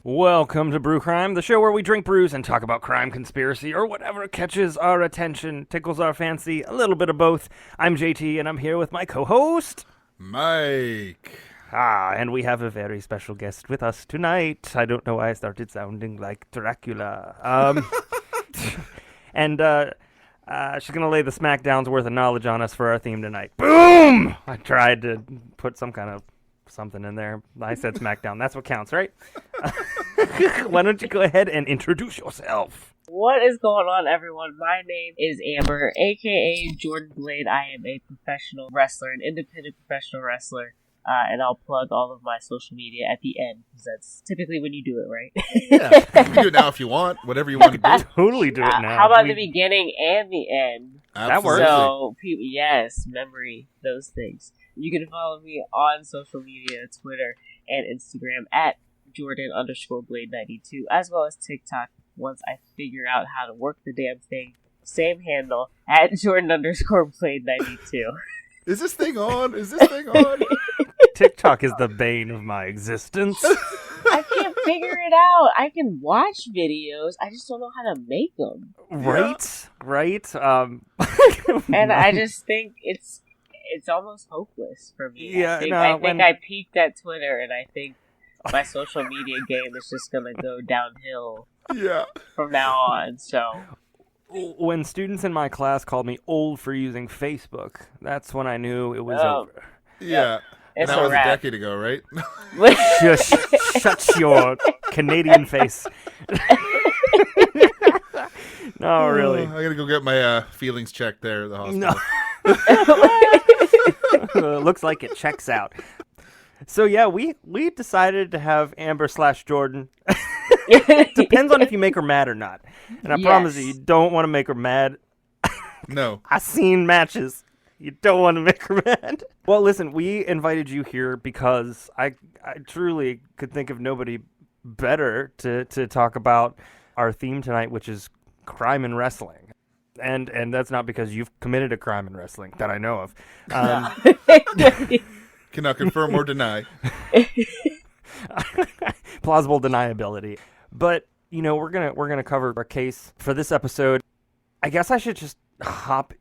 Welcome to Brew Crime, the show where we drink brews and talk about crime, conspiracy, or whatever catches our attention, tickles our fancy, a little bit of both. I'm JT, and I'm here with my co-host, Mike. And we have a very special guest with us tonight. I don't know why I started sounding like Dracula. And she's going to lay the smackdowns worth of knowledge on us for our theme tonight. Boom! I tried to put some kind of something in there. I said SmackDown. That's what counts, right? Why don't you go ahead and introduce yourself? What is going on, everyone? My name is Amber, aka Jordan Blade. I am a professional wrestler, an independent professional wrestler, and I'll plug all of my social media at the end, because that's typically when you do it, right? Yeah, you can do it now if you want, whatever you want to do. Totally do it now. How about the beginning and the end? That works. So, yes, memory, those things. You can follow me on social media, Twitter and Instagram at Jordan_Blade92, as well as TikTok once I figure out how to work the damn thing. Same handle at Jordan_Blade92. Is this thing on? TikTok is the bane of my existence. I can't figure it out. I can watch videos. I just don't know how to make them. Right? And I just think it's almost hopeless for me. Yeah, I think I peaked at Twitter, and I think my social media game is just going to go downhill from now on. So when students in my class called me old for using Facebook, that's when I knew it was over. Yeah. It's that was wrap. a decade ago, right? Shut your Canadian face. No, really. I gotta go get my feelings checked there at the hospital. No. Looks like it checks out. So yeah, we decided to have Amber/Jordan. Depends on if you make her mad or not. And I promise you don't want to make her mad. No. I've seen matches. You don't want to make her mad. Well, listen, we invited you here because I truly could think of nobody better to talk about our theme tonight, which is crime in wrestling. And that's not because you've committed a crime in wrestling that I know of. Cannot confirm or deny. Plausible deniability. But, you know, we're gonna cover our case for this episode. I guess I should just hop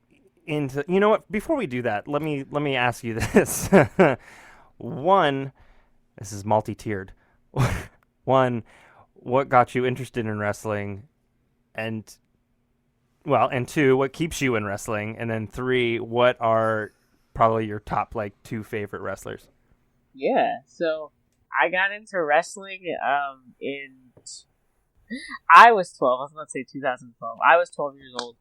into, you know what, before we do that, let me ask you this. One, this is multi-tiered. One, what got you interested in wrestling? And two, what keeps you in wrestling? And then three, what are probably your top, two favorite wrestlers? Yeah, so I got into wrestling I was 12. I was about to say 2012. I was 12 years old.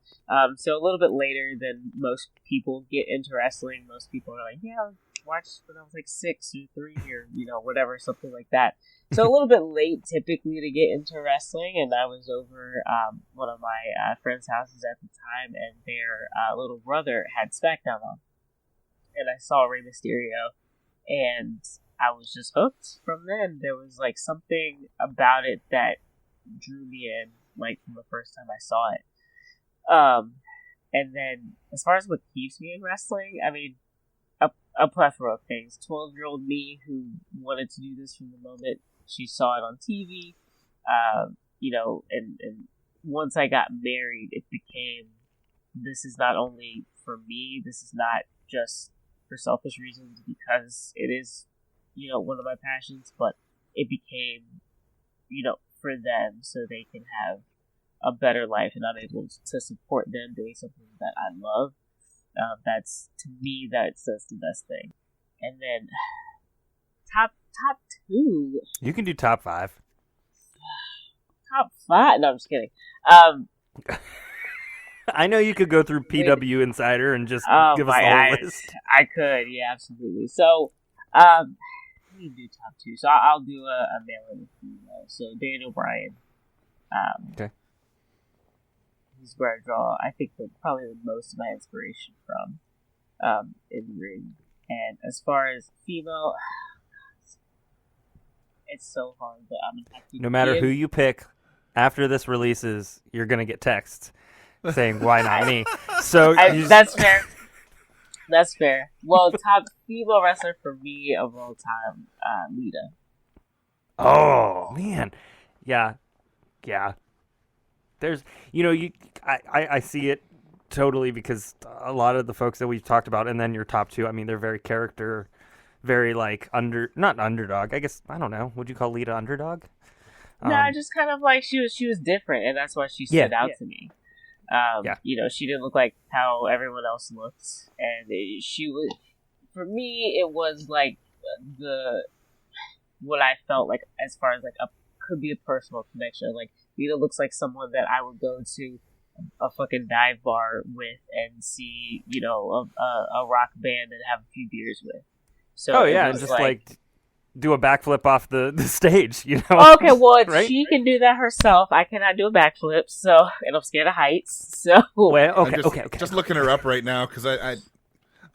So a little bit later than most people get into wrestling. Most people are like, yeah, I watched when I was 6 or 3 or, whatever, something like that. So a little bit late typically to get into wrestling. And I was over one of my friends' houses at the time, and their little brother had SmackDown on. And I saw Rey Mysterio, and I was just hooked from then. There was something about it that drew me in, from the first time I saw it. And then, as far as what keeps me in wrestling, I mean, a plethora of things. 12-year-old me who wanted to do this from the moment she saw it on TV, and once I got married, it became, this is not only for me, this is not just for selfish reasons, because it is, one of my passions, but it became, for them, so they can have a better life, and I'm able to support them doing something that I love. That's, to me, that's the best thing. And then top two. You can do top five. Top five? No, I'm just kidding. I know you could go through PW Insider and just give us the whole list. I could, yeah, absolutely. So, let me do top two. So I'll do a male and a female. So Daniel Bryan. Okay. He's where I draw, I think, probably the most of my inspiration from in the ring. And as far as female, it's so hard, but I'm gonna have to. No matter who you pick, after this releases, you're gonna get texts saying, "Why not me?" So that's fair. That's fair. Well, top female wrestler for me of all time, Lita. Oh man, Yeah. There's, I see it totally because a lot of the folks that we've talked about, and then your top two, I mean, they're very character, very like not underdog. I guess, I don't know. Would you call Lita underdog? No, just kind of like she was different, and that's why she stood out to me. She didn't look like how everyone else looked, and she was, for me, it was like what I felt like as far as like could be a personal connection. Like, Lita looks like someone that I would go to a fucking dive bar with and see, a rock band and have a few beers with. So and just like do a backflip off the stage, Okay, well, if right? she can do that herself, I cannot do a backflip, and I'm scared of heights, so... Well, okay. Just looking her up right now, because I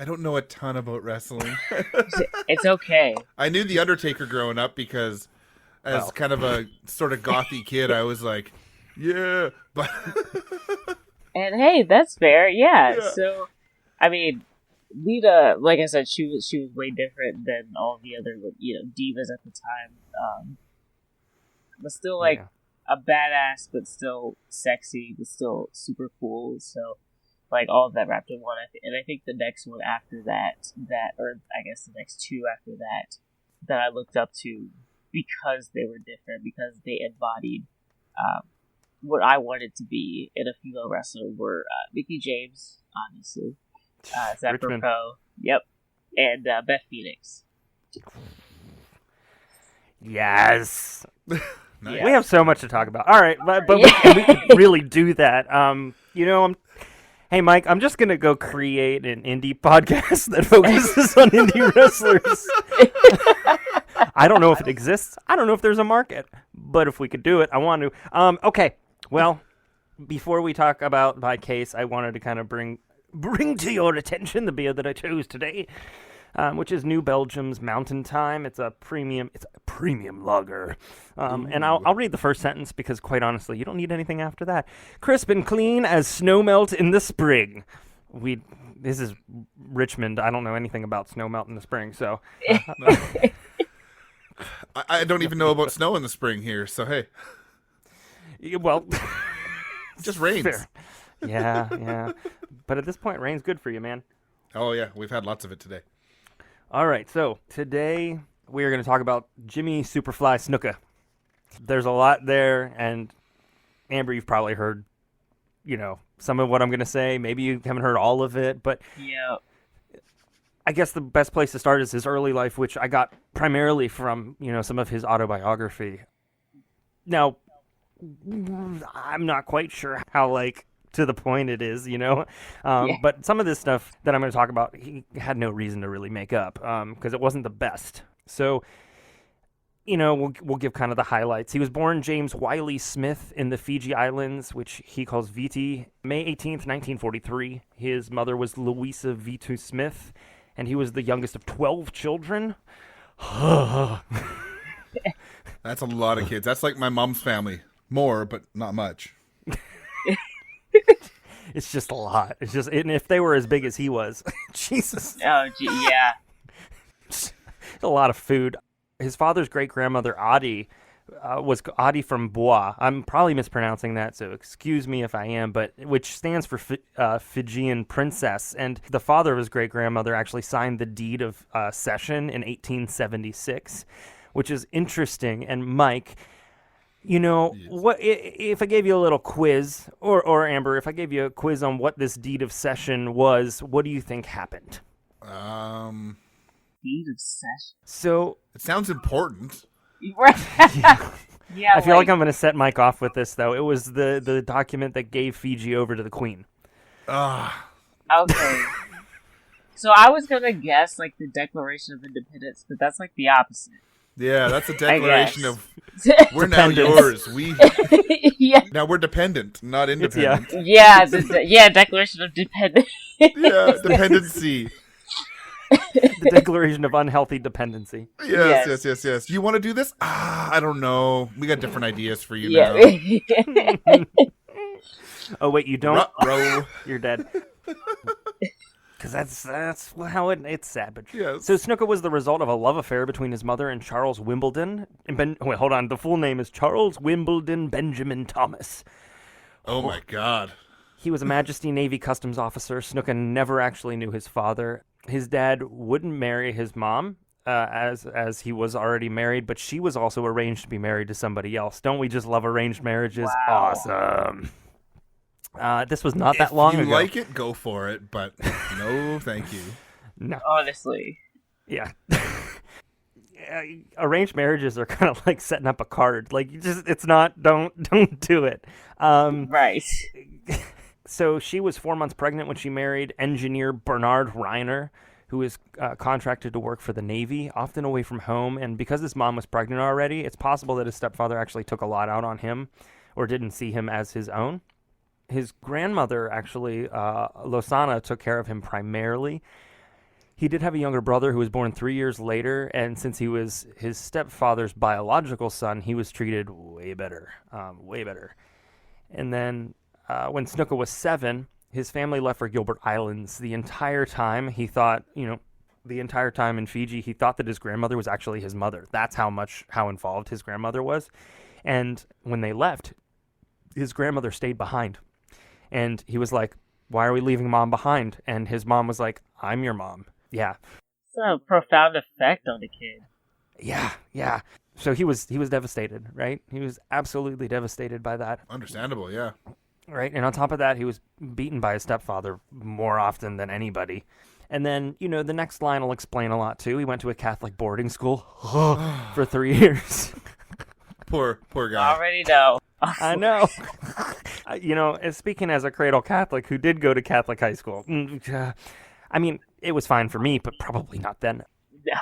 don't know a ton about wrestling. It's okay. I knew The Undertaker growing up, because as kind of a sort of gothy kid, I was like, yeah, but... And hey, that's fair, yeah. So, I mean... Lita, like I said, she was way different than all the other divas at the time. But still a badass, but still sexy, but still super cool. So like all of that wrapped in one. And I think the next one after that, or I guess the next two after that I looked up to because they were different, because they embodied what I wanted to be in a female wrestler were Mickie James, obviously. Zach Pro, yep, and Beth Phoenix. Yes. Nice. We have so much to talk about. All right, but we can really do that. Hey, Mike, I'm just gonna go create an indie podcast that focuses on indie wrestlers. I don't know if it exists. I don't know if there's a market, but if we could do it, I want to. Okay, well, before we talk about my case, I wanted to kind of bring to your attention the beer that I chose today, which is New Belgium's Mountain Time. It's a premium lager. And I'll read the first sentence because, quite honestly, you don't need anything after that. Crisp and clean as snow melt in the spring. This is Richmond. I don't know anything about snow melt in the spring, so... I don't even know about snow in the spring here, so hey. Well... It just rains. Fair. Yeah. But at this point, rain's good for you, man. Oh, yeah. We've had lots of it today. All right. So today we are going to talk about Jimmy Superfly Snuka. There's a lot there. And Amber, you've probably heard, some of what I'm going to say. Maybe you haven't heard all of it. But yeah, I guess the best place to start is his early life, which I got primarily from, some of his autobiography. Now, I'm not quite sure how, to the point it is, but some of this stuff that I'm going to talk about, he had no reason to really make up, because it wasn't the best. So, we'll give kind of the highlights. He was born James Wiley Smith in the Fiji Islands, which he calls Viti, May 18th, 1943. His mother was Louisa Vitu Smith, and he was the youngest of 12 children. That's a lot of kids. That's like my mom's family. More, but not much. It's just a lot. It's just, and if they were as big as he was, Jesus. Oh, yeah. A lot of food. His father's great-grandmother, Adi, was Adi from Bois. I'm probably mispronouncing that, so excuse me if I am, but which stands for Fijian princess. And the father of his great-grandmother actually signed the deed of cession in 1876, which is interesting. And Mike... Yes. What if I gave you a little quiz, or Amber, if I gave you a quiz on what this deed of cession was, what do you think happened? Deed of cession. So it sounds important. Right. Yeah. I feel like I'm going to set Mike off with this, though. It was the document that gave Fiji over to the Queen. Okay. So I was going to guess the Declaration of Independence, but that's the opposite. Yeah, that's a declaration of we're now yours. Now we're dependent, not independent. Declaration of Dependence. Yeah, dependency. The Declaration of Unhealthy Dependency. Yes. You want to do this? I don't know. We got different ideas for you now. Oh wait, you don't? Ruh-roh. You're dead. because that's how it's sad. But yes. So Snuka was the result of a love affair between his mother and Charles Wimbledon. Wait, hold on. The full name is Charles Wimbledon Benjamin Thomas. Oh my God. He was a Majesty Navy Customs officer. Snuka never actually knew his father. His dad wouldn't marry his mom, as he was already married, but she was also arranged to be married to somebody else. Don't we just love arranged marriages? Wow. Awesome. This was not that long ago. If you like it, go for it, but no, thank you. No. Honestly. Yeah. Arranged marriages are kind of like setting up a card. Like, it's not, don't do it. Right. So she was 4 months pregnant when she married engineer Bernard Reiner, who was contracted to work for the Navy, often away from home. And because his mom was pregnant already, it's possible that his stepfather actually took a lot out on him or didn't see him as his own. His grandmother, actually, Losana, took care of him primarily. He did have a younger brother who was born 3 years later, and since he was his stepfather's biological son, he was treated way better, way better. And then when Snuka was 7, his family left for Gilbert Islands. The entire time he thought, the entire time in Fiji, he thought that his grandmother was actually his mother. That's how involved his grandmother was. And when they left, his grandmother stayed behind. And he was like, why are we leaving mom behind? And his mom was like, I'm your mom. Yeah. It's a profound effect on the kid. Yeah. So he was devastated, right? He was absolutely devastated by that. Understandable, yeah. Right? And on top of that, he was beaten by his stepfather more often than anybody. And then, the next line will explain a lot, too. He went to a Catholic boarding school for 3 years. Poor guy. Already know. I know. Speaking as a cradle Catholic who did go to Catholic high school, I mean, it was fine for me, but probably not then. Yeah.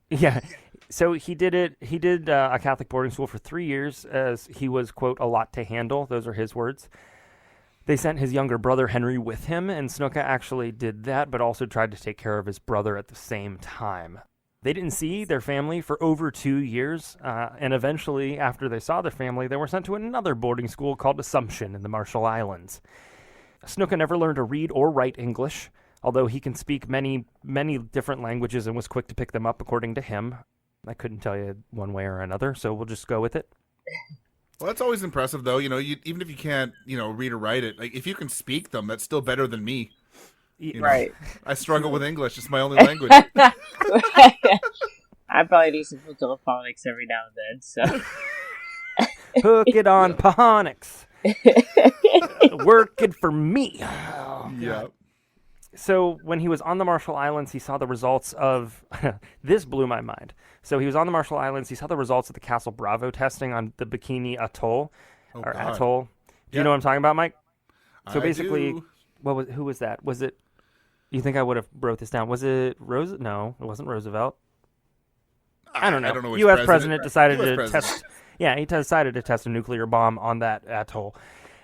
Yeah. So he did a Catholic boarding school for 3 years as he was, quote, a lot to handle. Those are his words. They sent his younger brother Henry with him, and Snuka actually did that, but also tried to take care of his brother at the same time. They didn't see their family for over 2 years, and eventually, after they saw their family, they were sent to another boarding school called Assumption in the Marshall Islands. Snuka never learned to read or write English, although he can speak many, many different languages and was quick to pick them up, according to him. I couldn't tell you one way or another, so we'll just go with it. Well, that's always impressive, though. Even if you can't, read or write it, like if you can speak them, that's still better than me. Right. I struggle with English; it's my only language. I probably do some phonics every now and then. So hook it on Pahonics. Work it for me. Oh, yeah. So when he was on the Marshall Islands, he saw the results of this blew my mind. So he was on the Marshall Islands. He saw the results of the Castle Bravo testing on the Bikini Atoll, Atoll. Do you know what I'm talking about, Mike? So basically, who was that? Was it? You think I would have wrote this down? Was it Roosevelt? No, it wasn't Roosevelt. I don't know. I don't know which U.S. president decided to president. test. Yeah, he decided to test a nuclear bomb on that atoll.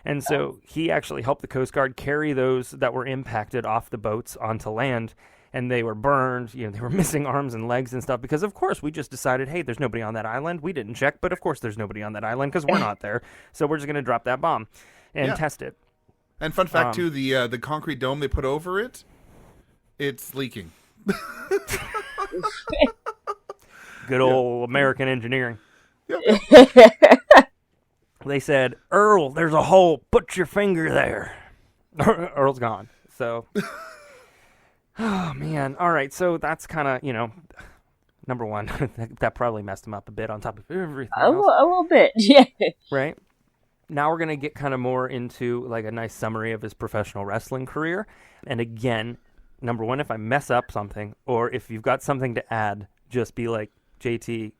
And so he actually helped the Coast Guard carry those that were impacted off the boats onto land, and they were burned. They were missing arms and legs and stuff because, of course, we just decided, hey, there's nobody on that island. We didn't check, but of course there's nobody on that island because we're not there. So we're just going to drop that bomb and test it. And fun fact, too, the concrete dome they put over it, it's leaking. Good old American engineering. Yep. They said, Earl, there's a hole. Put your finger there. Earl's gone. So, oh, man. All right. So that's kind of, number one. That probably messed him up a bit on top of everything else. A little bit, yeah. Right? Now we're going to get kind of more into like a nice summary of his professional wrestling career. And again, number one, if I mess up something or if you've got something to add, just be like, JT,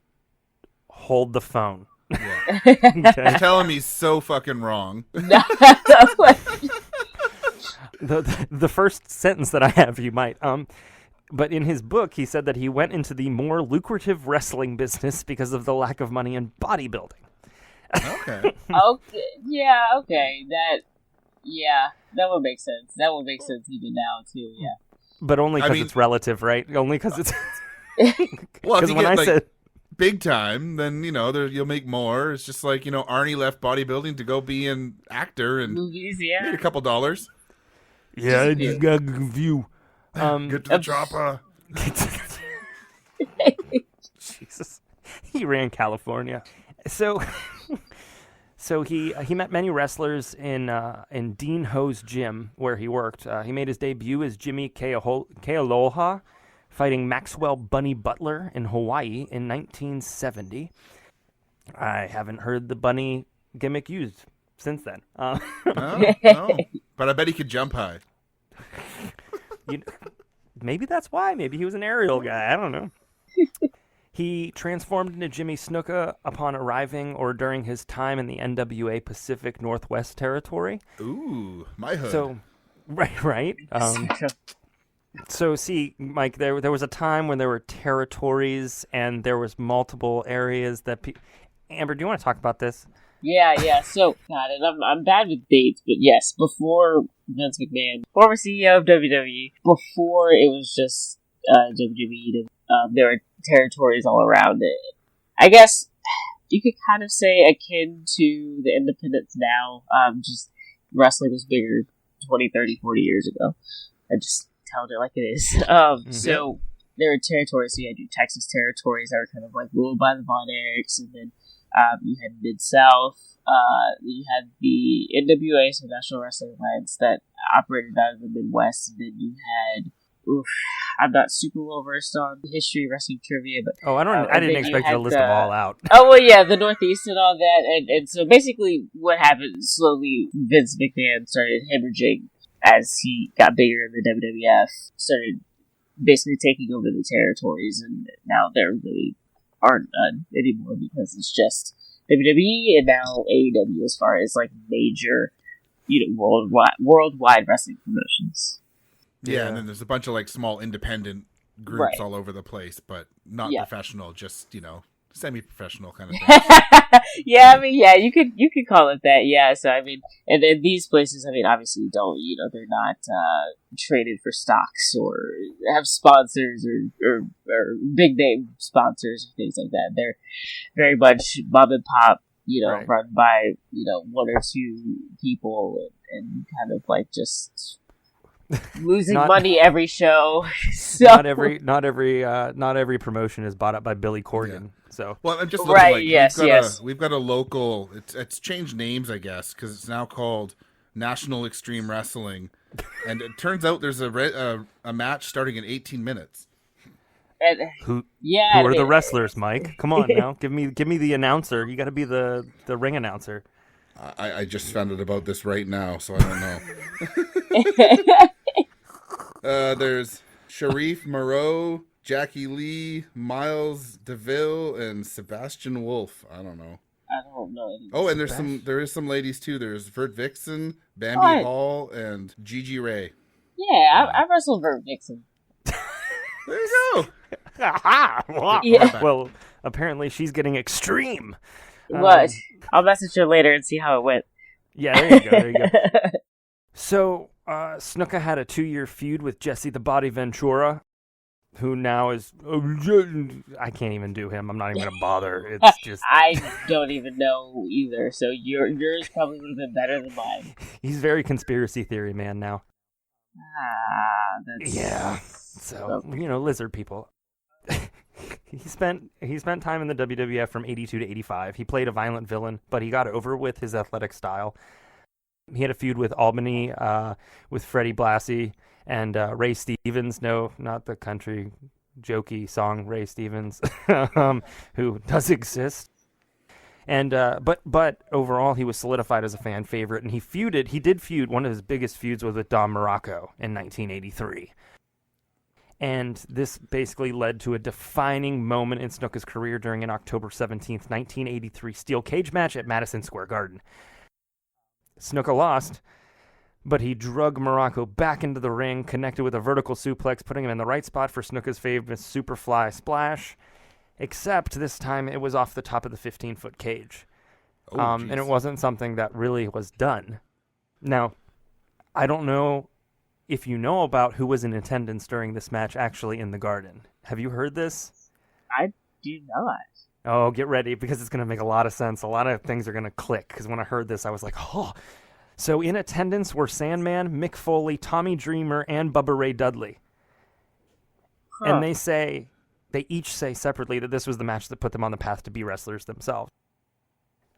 hold the phone. Yeah. Okay. Tell him he's so fucking wrong. The first sentence that I have, you might. But in his book, he said that he went into the more lucrative wrestling business because of the lack of money in bodybuilding. Okay. Okay. Yeah. Okay. That would make sense. That would make sense even now too. Yeah. But only because it's relative, right? Only because it's. Well, if you when get I said big time, then you'll make more. It's just like Arnie left bodybuilding to go be an actor and movies, made a couple dollars. Yeah, I just got a few Get to the chopper. Jesus, he ran California. So he met many wrestlers in Dean Ho's gym where he worked. He made his debut as Jimmy Kealoha, fighting Maxwell Bunny Butler in Hawaii in 1970. I haven't heard the bunny gimmick used since then. No, but I bet he could jump high. Maybe that's why. Maybe he was an aerial guy. I don't know. He transformed into Jimmy Snuka upon arriving or during his time in the NWA Pacific Northwest Territory. Ooh, my hood. So, right. So, see, Mike, there was a time when there were territories and there was multiple areas that Amber, do you want to talk about this? Yeah. So, God, and I'm bad with dates, but yes, before Vince McMahon, former CEO of WWE, before it was just WWE, there were territories all around it. I guess you could kind of say akin to the independents now. Just wrestling was bigger 20, 30, 40 years ago. I just tell it like it is. So there were territories. So you had your Texas territories that were kind of like ruled by the Von Erichs, and then you had Mid-South. You had the NWA, so National Wrestling Alliance, that operated out of the Midwest, and then you had. I'm not super well versed on history wrestling trivia, but I didn't expect you to list them all out. Oh well, yeah, the Northeast and all that, and so basically what happened slowly, Vince McMahon started hemorrhaging as he got bigger in the WWF, started basically taking over the territories, and now there really aren't none anymore because it's just WWE and now AEW as far as like major, worldwide wrestling promotions. Yeah, and then there's a bunch of like small independent groups all over the place, but not professional, just semi-professional kind of thing. You could call it that. Yeah, so I mean, and then these places, I mean, obviously don't, they're not traded for stocks or have sponsors or big name sponsors or things like that. They're very much mom and pop, run by one or two people and kind of like just. Losing money every show. So. Not every promotion is bought up by Billy Corgan. Yeah. So I'm just looking we've got a local. It's changed names, I guess, because it's now called National Extreme Wrestling, and it turns out there's a match starting in 18 minutes. Who are the wrestlers, Mike? Come on now, give me the announcer. You got to be the ring announcer. I just found out about this right now, so I don't know. There's Sharif Moreau, Jackie Lee, Miles DeVille, and Sebastian Wolf. I don't know. Oh, and there is some ladies too. There's Vert Vixen, Bambi Hall, and Gigi Ray. Yeah, I wrestled Vert Vixen. There you go. Well, apparently she's getting extreme. What? I'll message her later and see how it went. Yeah, there you go. So, Snuka had a 2-year feud with Jesse the Body Ventura, who now is... I can't even do him. I'm not even going to bother. It's just... I don't even know either, so yours probably would have been better than mine. He's very conspiracy theory man now. That's... Yeah. So, lizard people. He spent time in the WWF from 82 to 85. He played a violent villain, but he got over with his athletic style. He had a feud with Albany, with Freddie Blassie and Ray Stevens. No, not the country jokey song Ray Stevens, who does exist. And but overall, he was solidified as a fan favorite, and he did feud. One of his biggest feuds was with Don Morocco in 1983. And this basically led to a defining moment in Snuka's career during an October 17th, 1983 steel cage match at Madison Square Garden. Snuka lost, but he drug Morocco back into the ring, connected with a vertical suplex, putting him in the right spot for Snuka's famous Superfly splash, except this time it was off the top of the 15-foot cage. And it wasn't something that really was done. Now, I don't know if you know about who was in attendance during this match actually in the Garden. Have you heard this? I do not. Oh, get ready, because it's going to make a lot of sense. A lot of things are going to click, because when I heard this, I was like, oh. So in attendance were Sandman, Mick Foley, Tommy Dreamer, and Bubba Ray Dudley. And they each say separately that this was the match that put them on the path to be wrestlers themselves.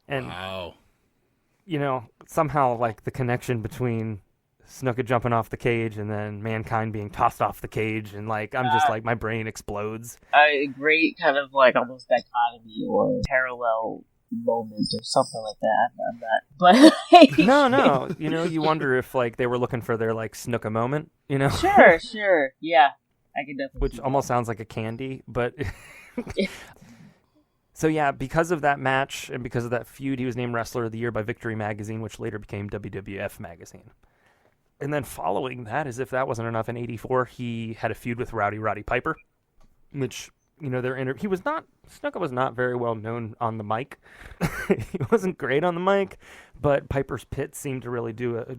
And, wow. Somehow, like, the connection between Snuka jumping off the cage and then Mankind being tossed off the cage, and, like, I'm just, like, my brain explodes. A great kind of, like, almost dichotomy or parallel moment or something like that. I'm not, but... No, you wonder if, like, they were looking for their, like, Snuka moment, Sure, yeah. I can definitely Which almost sounds like a candy, but... So yeah, because of that match and because of that feud, he was named Wrestler of the Year by Victory Magazine, which later became WWF Magazine. And then following that, as if that wasn't enough, in '84, he had a feud with Roddy Piper, which, Snuka was not very well known on the mic. He wasn't great on the mic, but Piper's Pit seemed to really do a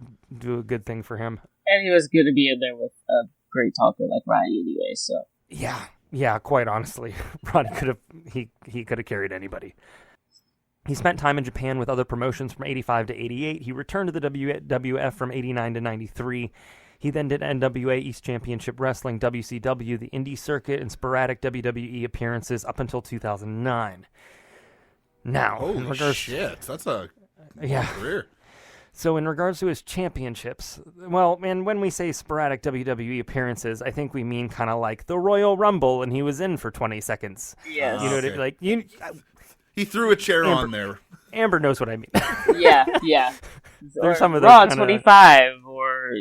good thing for him. And he was good to be in there with a great talker like Roddy anyway, so... Yeah, quite honestly, Roddy could have carried anybody. He spent time in Japan with other promotions from 85 to 88. He returned to the WWF from 89 to 93. He then did NWA East Championship Wrestling, WCW, the indie circuit, and sporadic WWE appearances up until 2009. Now, holy shit, that's a long career. So in regards to his championships, well, man, when we say sporadic WWE appearances, I think we mean kind of like the Royal Rumble, and he was in for 20 seconds. Yes. You know what I mean? Like, he threw a chair on there. Amber knows what I mean. Yeah. There's some of those Raw kinda... 25, or,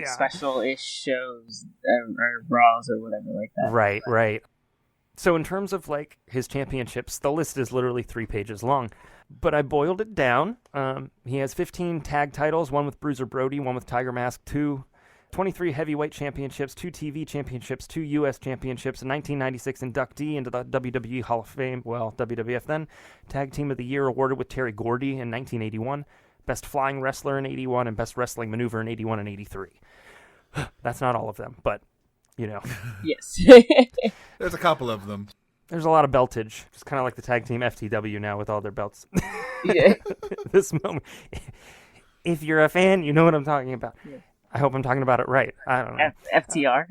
special-ish shows, or Raws, or whatever like that. Right. So in terms of, like, his championships, the list is literally 3 pages long. But I boiled it down. He has 15 tag titles, one with Bruiser Brody, one with Tiger Mask 2, 23 heavyweight championships, 2 TV championships, 2 U.S. championships, a 1996 inductee into the WWE Hall of Fame, well, WWF then, Tag Team of the Year awarded with Terry Gordy in 1981, Best Flying Wrestler in 81, and Best Wrestling Maneuver in 81 and 83. That's not all of them, but, Yes. There's a couple of them. There's a lot of beltage. It's kind of like the tag team FTW now with all their belts. Yeah. This moment. If you're a fan, you know what I'm talking about. Yeah. I hope I'm talking about it right. I don't know. FTR.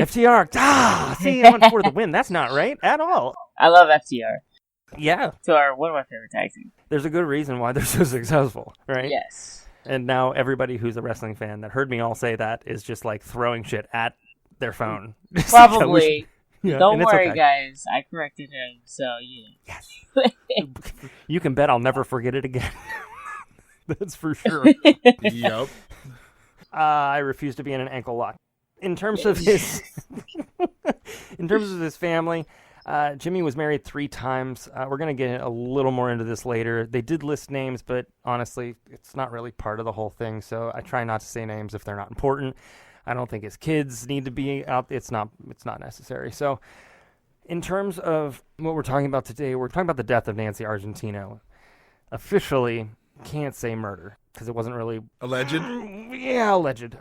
FTR. See, I went for the win. That's not right at all. I love FTR. Yeah. So one of my favorite tag teams. There's a good reason why they're so successful, right? Yes. And now everybody who's a wrestling fan that heard me all say that is just like throwing shit at their phone. Probably. Yeah, don't worry, okay. guys. I corrected him, so Yes. You can bet I'll never forget it again. That's for sure. Yep. I refuse to be in an ankle lock. In terms of his, family, Jimmy was married 3 times. We're gonna get a little more into this later. They did list names, but honestly, it's not really part of the whole thing. So I try not to say names if they're not important. I don't think his kids need to be out. It's not necessary. So, in terms of what we're talking about today, we're talking about the death of Nancy Argentino. Officially, can't say murder because it wasn't really alleged. Yeah, alleged.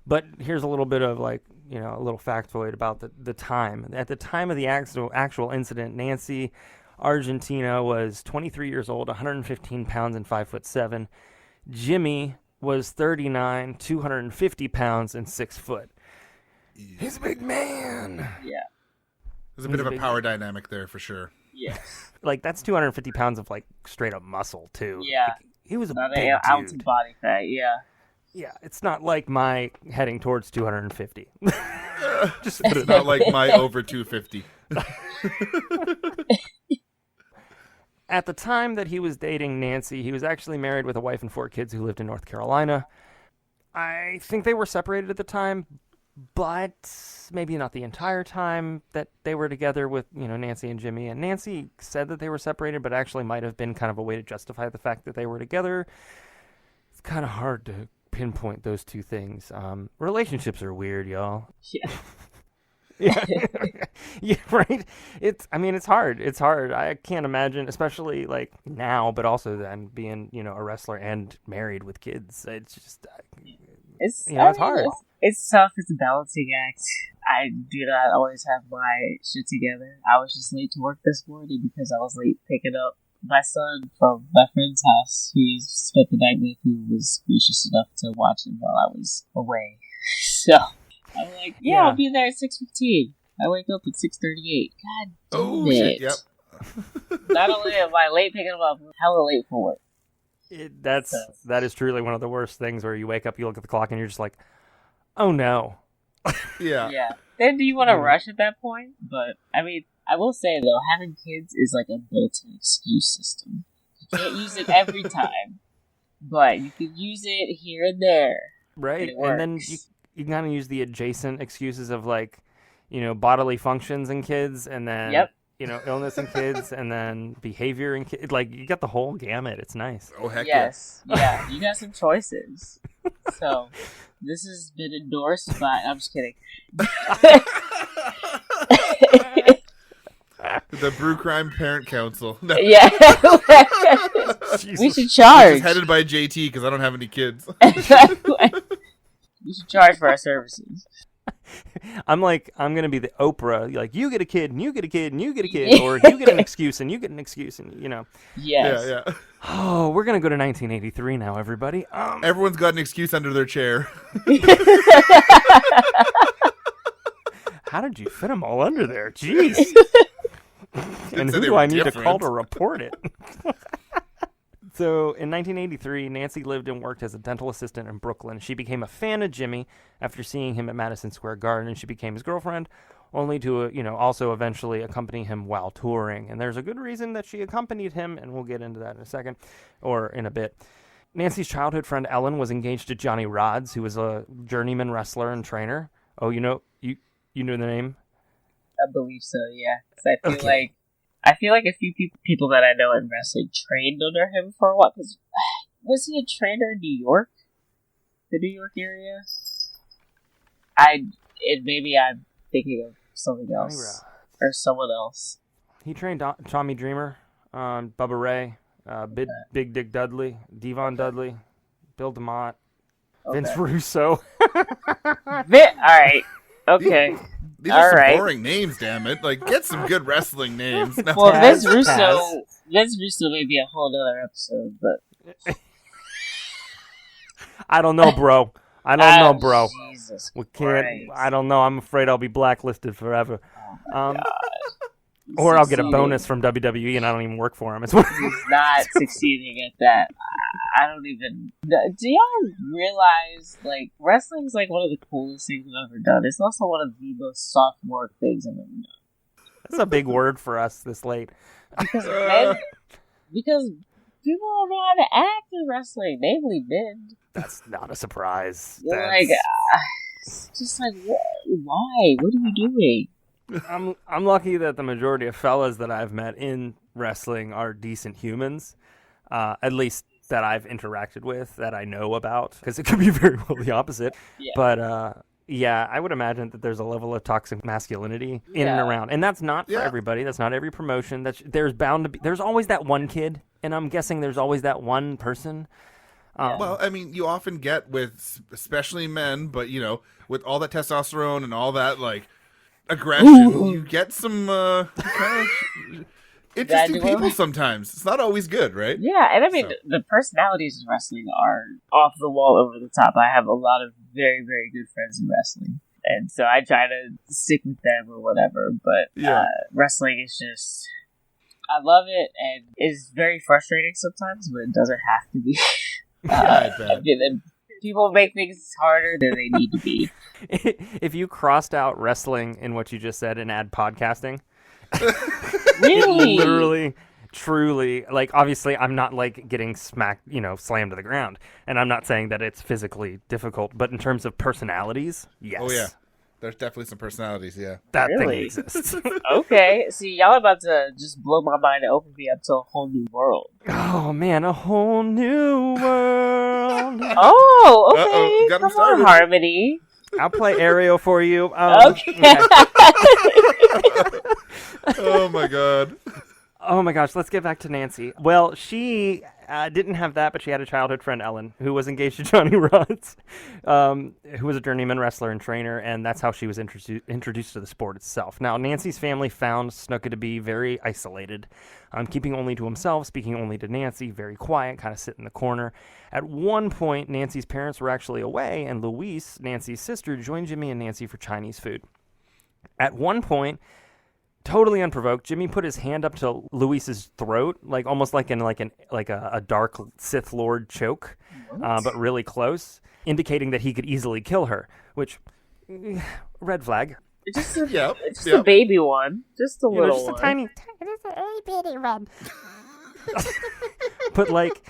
But here's a little bit of a little factoid about the time. At the time of the actual incident, Nancy Argentino was 23 years old, 115 pounds, and 5'7". Jimmy was 39, 250 pounds, and 6 foot. He's a big man. Yeah. There's a bit of a power dynamic there for sure. Yes. Like, that's 250 pounds of, like, straight up muscle, too. Yeah. Like, he was a not big an ounce dude. of body fat, yeah. Yeah, it's not like my heading towards 250. Just put it not like my over 250. At the time that he was dating Nancy, he was actually married with a wife and 4 kids who lived in North Carolina. I think they were separated at the time, but maybe not the entire time that they were together with, Nancy and Jimmy. And Nancy said that they were separated, but actually might have been kind of a way to justify the fact that they were together. It's kind of hard to pinpoint those two things. Relationships are weird, y'all. Yeah. Yeah. Yeah, right. It's hard. It's hard. I can't imagine, especially like now, but also then being, a wrestler and married with kids. It's just, it's hard. It's tough. It's a balancing act. I do not always have my shit together. I was just late to work this morning because I was late picking up my son from my friend's house who he spent the night with, who was gracious enough to watch him while I was away. So, I'm like, Yeah. I'll be there at 6:15. I wake up at 6:38. God damn it. Shit, yep. Not only am I late picking them up, I'm hella late for work. That is truly one of the worst things where you wake up, you look at the clock, and you're just like, oh no. Yeah. Yeah. Then do you want to rush at that point? But, I mean, I will say, though, having kids is like a built-in excuse system. You can't use it every time, but you can use it here and there. Right. And, And then you kind of use the adjacent excuses of, like, bodily functions in kids, and then, illness in kids, and then behavior in kids. Like, you got the whole gamut. It's nice. Oh, heck yes. Yeah, you got some choices. So, this has been endorsed by... I'm just kidding. The Brew Crime Parent Council. Yeah. We should charge. It's headed by JT because I don't have any kids. We should charge for our services. I'm going to be the Oprah. Like, you get a kid, and you get a kid, and you get a kid. Or you get an excuse, and you get an excuse, and, Yes. Yeah. Oh, we're going to go to 1983 now, everybody. Everyone's got an excuse under their chair. How did you fit them all under there? Jeez. And who do I need to call to report it? So, in 1983, Nancy lived and worked as a dental assistant in Brooklyn. She became a fan of Jimmy after seeing him at Madison Square Garden, and she became his girlfriend, only to, also eventually accompany him while touring. And there's a good reason that she accompanied him, and we'll get into that in a second, or in a bit. Nancy's childhood friend Ellen was engaged to Johnny Rods, who was a journeyman wrestler and trainer. Oh, you know the name? I believe so, yeah. I feel like a few people that I know in wrestling trained under him for a while. Cause, was he a trainer in New York? The New York area? Maybe I'm thinking of something else. Or someone else. He trained Tommy Dreamer, Bubba Ray, Big Dick Dudley, Devon Dudley, Bill DeMott, Vince Russo. Alright. Okay. These are some boring names, damn it. Like, get some good wrestling names. Well, Vince Russo may be a whole other episode, but... I don't know, bro. Jesus We can't. Christ. I don't know. I'm afraid I'll be blacklisted forever. Or I'll get a bonus from WWE and I don't even work for him. He's not succeeding at that. I don't even... Do y'all realize, like, wrestling's like one of the coolest things I've ever done. It's also one of the most sophomore things I've ever done. That's a big word for us this late. Because people don't know how to act in wrestling, namely men. That's not a surprise. Like, it's just like, why? What are you doing? I'm lucky that the majority of fellas that I've met in wrestling are decent humans, at least that I've interacted with, that I know about, because it could be very well the opposite. Yeah. But I would imagine that there's a level of toxic masculinity in and around, and that's not for everybody. That's not every promotion. There's always that one kid, and I'm guessing there's always that one person. Well, I mean, you often get with, especially men, but with all that testosterone and all that, like, aggression, you get some kind of interesting people sometimes. It's not always good, right? Yeah, and I mean, the personalities in wrestling are off the wall, over the top. I have a lot of very, very good friends in wrestling, and so I try to stick with them or whatever, but wrestling is just... I love it, and it's very frustrating sometimes, but it doesn't have to be. I bet. People make things harder than they need to be. If you crossed out wrestling in what you just said and add podcasting, really, literally, truly, like, obviously, I'm not like getting slammed to the ground, and I'm not saying that it's physically difficult, but in terms of personalities, yes. Oh yeah, there's definitely some personalities. Yeah, that thing exists. Okay, see, y'all about to just blow my mind and open me up to a whole new world. Oh man, a whole new world. Oh, okay. Come on, Harmony. I'll play Aereo for you. Okay. Oh my god. Oh my gosh, let's get back to Nancy. Well, she didn't have that, but she had a childhood friend, Ellen, who was engaged to Johnny Rods, who was a journeyman wrestler and trainer, and that's how she was introduced to the sport itself. Now, Nancy's family found Snuka to be very isolated, keeping only to himself, speaking only to Nancy, very quiet, kind of sit in the corner. At one point, Nancy's parents were actually away, and Louise, Nancy's sister, joined Jimmy and Nancy for Chinese food. At one point, totally unprovoked, Jimmy put his hand up to Luis's throat, like almost like a dark Sith Lord choke, but really close, indicating that he could easily kill her. Which, red flag. Just a baby one, just a little just one. a tiny, Just a bitty one. but like.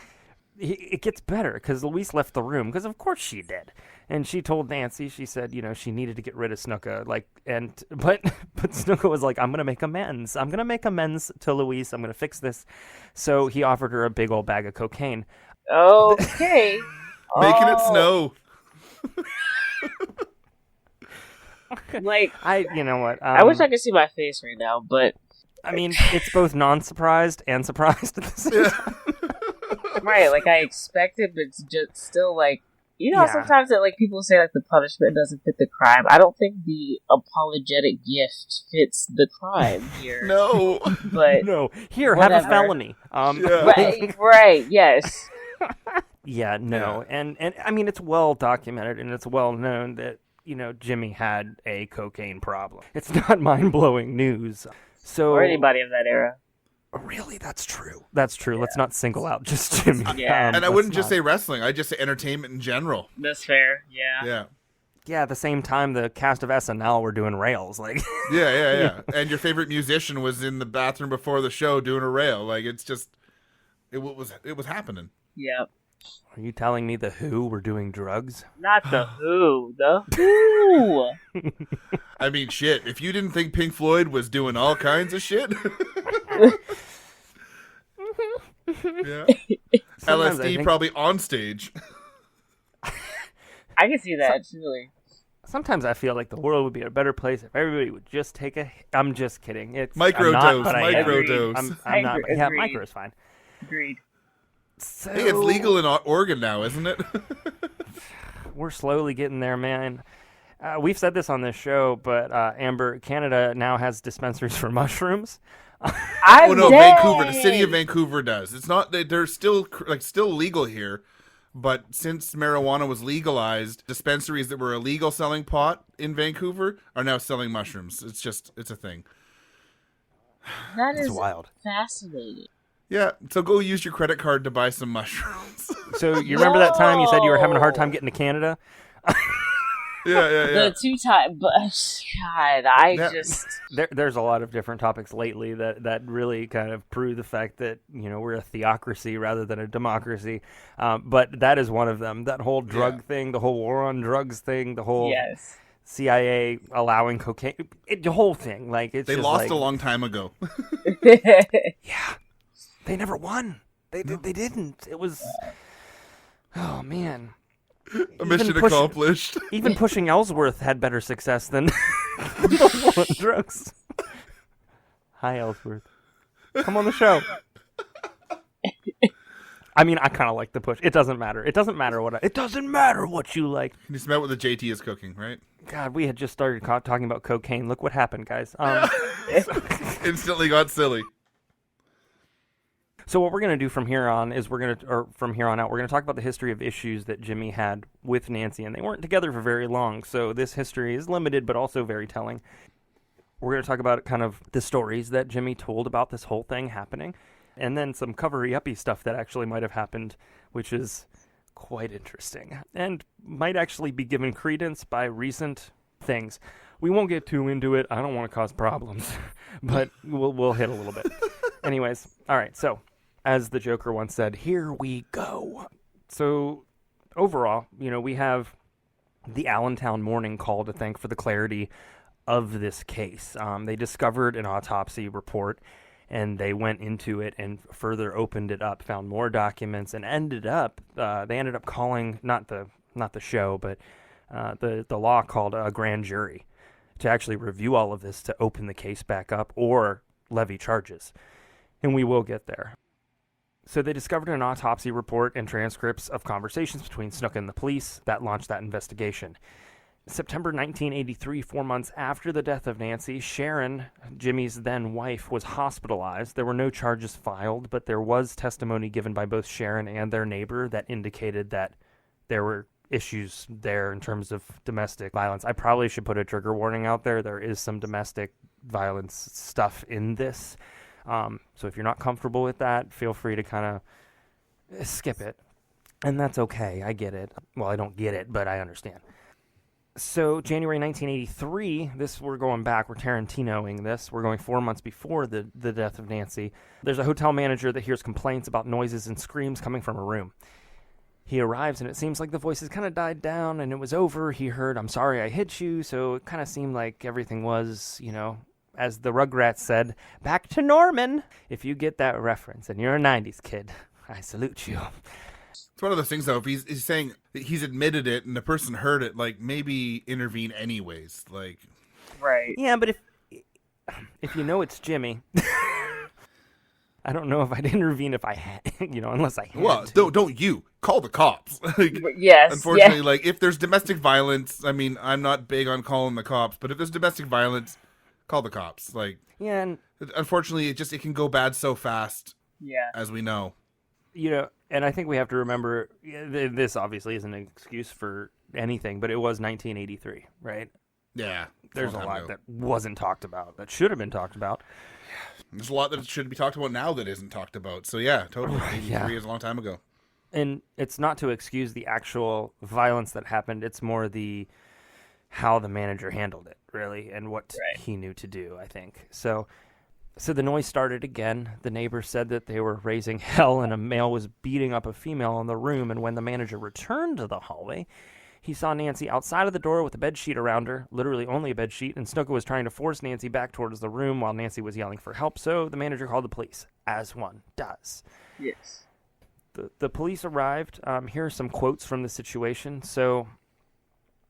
It gets better because Louise left the room because of course she did, and she told Nancy, she said, she needed to get rid of Snuka, but Snuka was like, I'm gonna make amends to Louise, I'm gonna fix this. So he offered her a big old bag of cocaine. Okay. Making it snow. Like, You know what? I wish I could see my face right now, but I mean, it's both non-surprised and surprised at the same time. right, like I expected, but it's just still like, sometimes that like people say like the punishment doesn't fit the crime. I don't think the apologetic gift fits the crime here. No. But No, here, whatever. have a felony. Right, yes. Yeah, no, and I mean, it's well documented and it's well known that Jimmy had a cocaine problem. It's not mind-blowing news. So Or anybody of that era. Really, that's true. That's true. Yeah. Let's not single out just Jimmy. Yeah. And I wouldn't just say wrestling. I'd just say entertainment in general. That's fair. Yeah. Yeah. Yeah, at the same time, the cast of SNL were doing rails. Like, yeah. And your favorite musician was in the bathroom before the show doing a rail. Like, it's just, it was happening. Yeah. Are you telling me the Who were doing drugs? Not the Who. The Who. I mean, shit. If you didn't think Pink Floyd was doing all kinds of shit. Yeah. LSD probably on stage. I can see that, truly. Sometimes I feel like the world would be a better place if everybody would just take a... I'm just kidding. It's Microdose. I'm not. Yeah, Agreed. micro is fine. Agreed. So, Hey, it's legal in Oregon now, isn't it? We're slowly getting there, man. We've said this on this show, but Amber, Canada now has dispensaries for mushrooms. Vancouver. The city of Vancouver does. It's not. They're still legal here, but since marijuana was legalized, dispensaries that were illegal selling pot in Vancouver are now selling mushrooms. It's a thing. That is wild. Fascinating. Yeah, so go use your credit card to buy some mushrooms. So you remember that time you said you were having a hard time getting to Canada? Yeah. The 2 times, but God, There's a lot of different topics lately that really kind of prove the fact that we're a theocracy rather than a democracy. But that is one of them. That whole drug thing, the whole war on drugs thing, the whole CIA allowing cocaine, the whole thing. Like they lost a long time ago. Yeah, they never won. They didn't. It was. Oh man. A mission accomplished. Even pushing Ellsworth had better success than the war on drugs. Hi, Ellsworth. Come on the show. I mean, I kind of like the push. It doesn't matter. It doesn't matter what you like. You smell what the JT is cooking, right? God, we had just started talking about cocaine. Look what happened, guys. Instantly got silly. So what we're going to do from here on out, we're going to talk about the history of issues that Jimmy had with Nancy, and they weren't together for very long, so this history is limited but also very telling. We're going to talk about kind of the stories that Jimmy told about this whole thing happening, and then some covery-uppy stuff that actually might have happened, which is quite interesting, and might actually be given credence by recent things. We won't get too into it. I don't want to cause problems, but we'll hit a little bit. Anyways, all right, so... as the Joker once said, here we go. So overall, we have the Allentown Morning Call to thank for the clarity of this case. They discovered an autopsy report, and they went into it and further opened it up, found more documents, and ended up calling, not the show, but the law called a grand jury to actually review all of this to open the case back up or levy charges. and we will get there. So they discovered an autopsy report and transcripts of conversations between Snuka and the police that launched that investigation. September 1983, 4 months after the death of Nancy, Sharon, Jimmy's then wife, was hospitalized. There were no charges filed, but there was testimony given by both Sharon and their neighbor that indicated that there were issues there in terms of domestic violence. I probably should put a trigger warning out there. There is some domestic violence stuff in this. So if you're not comfortable with that, feel free to kind of skip it. And that's okay. I get it. Well, I don't get it, but I understand. So January 1983, we're going back, we're Tarantinoing this. We're going 4 months before the death of Nancy. There's a hotel manager that hears complaints about noises and screams coming from a room. He arrives, and it seems like the voices kind of died down, and it was over. He heard, "I'm sorry I hit you," so it kind of seemed like everything was, as the Rugrats said, back to Norman. If you get that reference, and you're a 90s kid, I salute you. It's one of those things, though. If he's saying that he's admitted it and the person heard it, like, maybe intervene anyways. Like, right? Yeah, but if you know it's Jimmy, I don't know if I'd intervene if I had, unless I had. Well, to. don't you call the cops? Like, yes. Unfortunately, yeah. like, if there's domestic violence, I mean, I'm not big on calling the cops, but if there's domestic violence, call the cops. Like, Yeah, and unfortunately, it can go bad so fast. Yeah. As we know. And I think we have to remember, this obviously isn't an excuse for anything, but it was 1983, right? Yeah. There's a lot that wasn't talked about, that should have been talked about. There's a lot that should be talked about now that isn't talked about. So yeah, totally. 83 Yeah. is a long time ago. And it's not to excuse the actual violence that happened. It's more how the manager handled it, really, and what he knew to do, I think. So the noise started again. The neighbor said that they were raising hell and a male was beating up a female in the room. And when the manager returned to the hallway, he saw Nancy outside of the door with a bed sheet around her, literally only a bed sheet, and Snuka was trying to force Nancy back towards the room while Nancy was yelling for help. So the manager called the police, as one does. Yes. The police arrived. Here are some quotes from the situation. So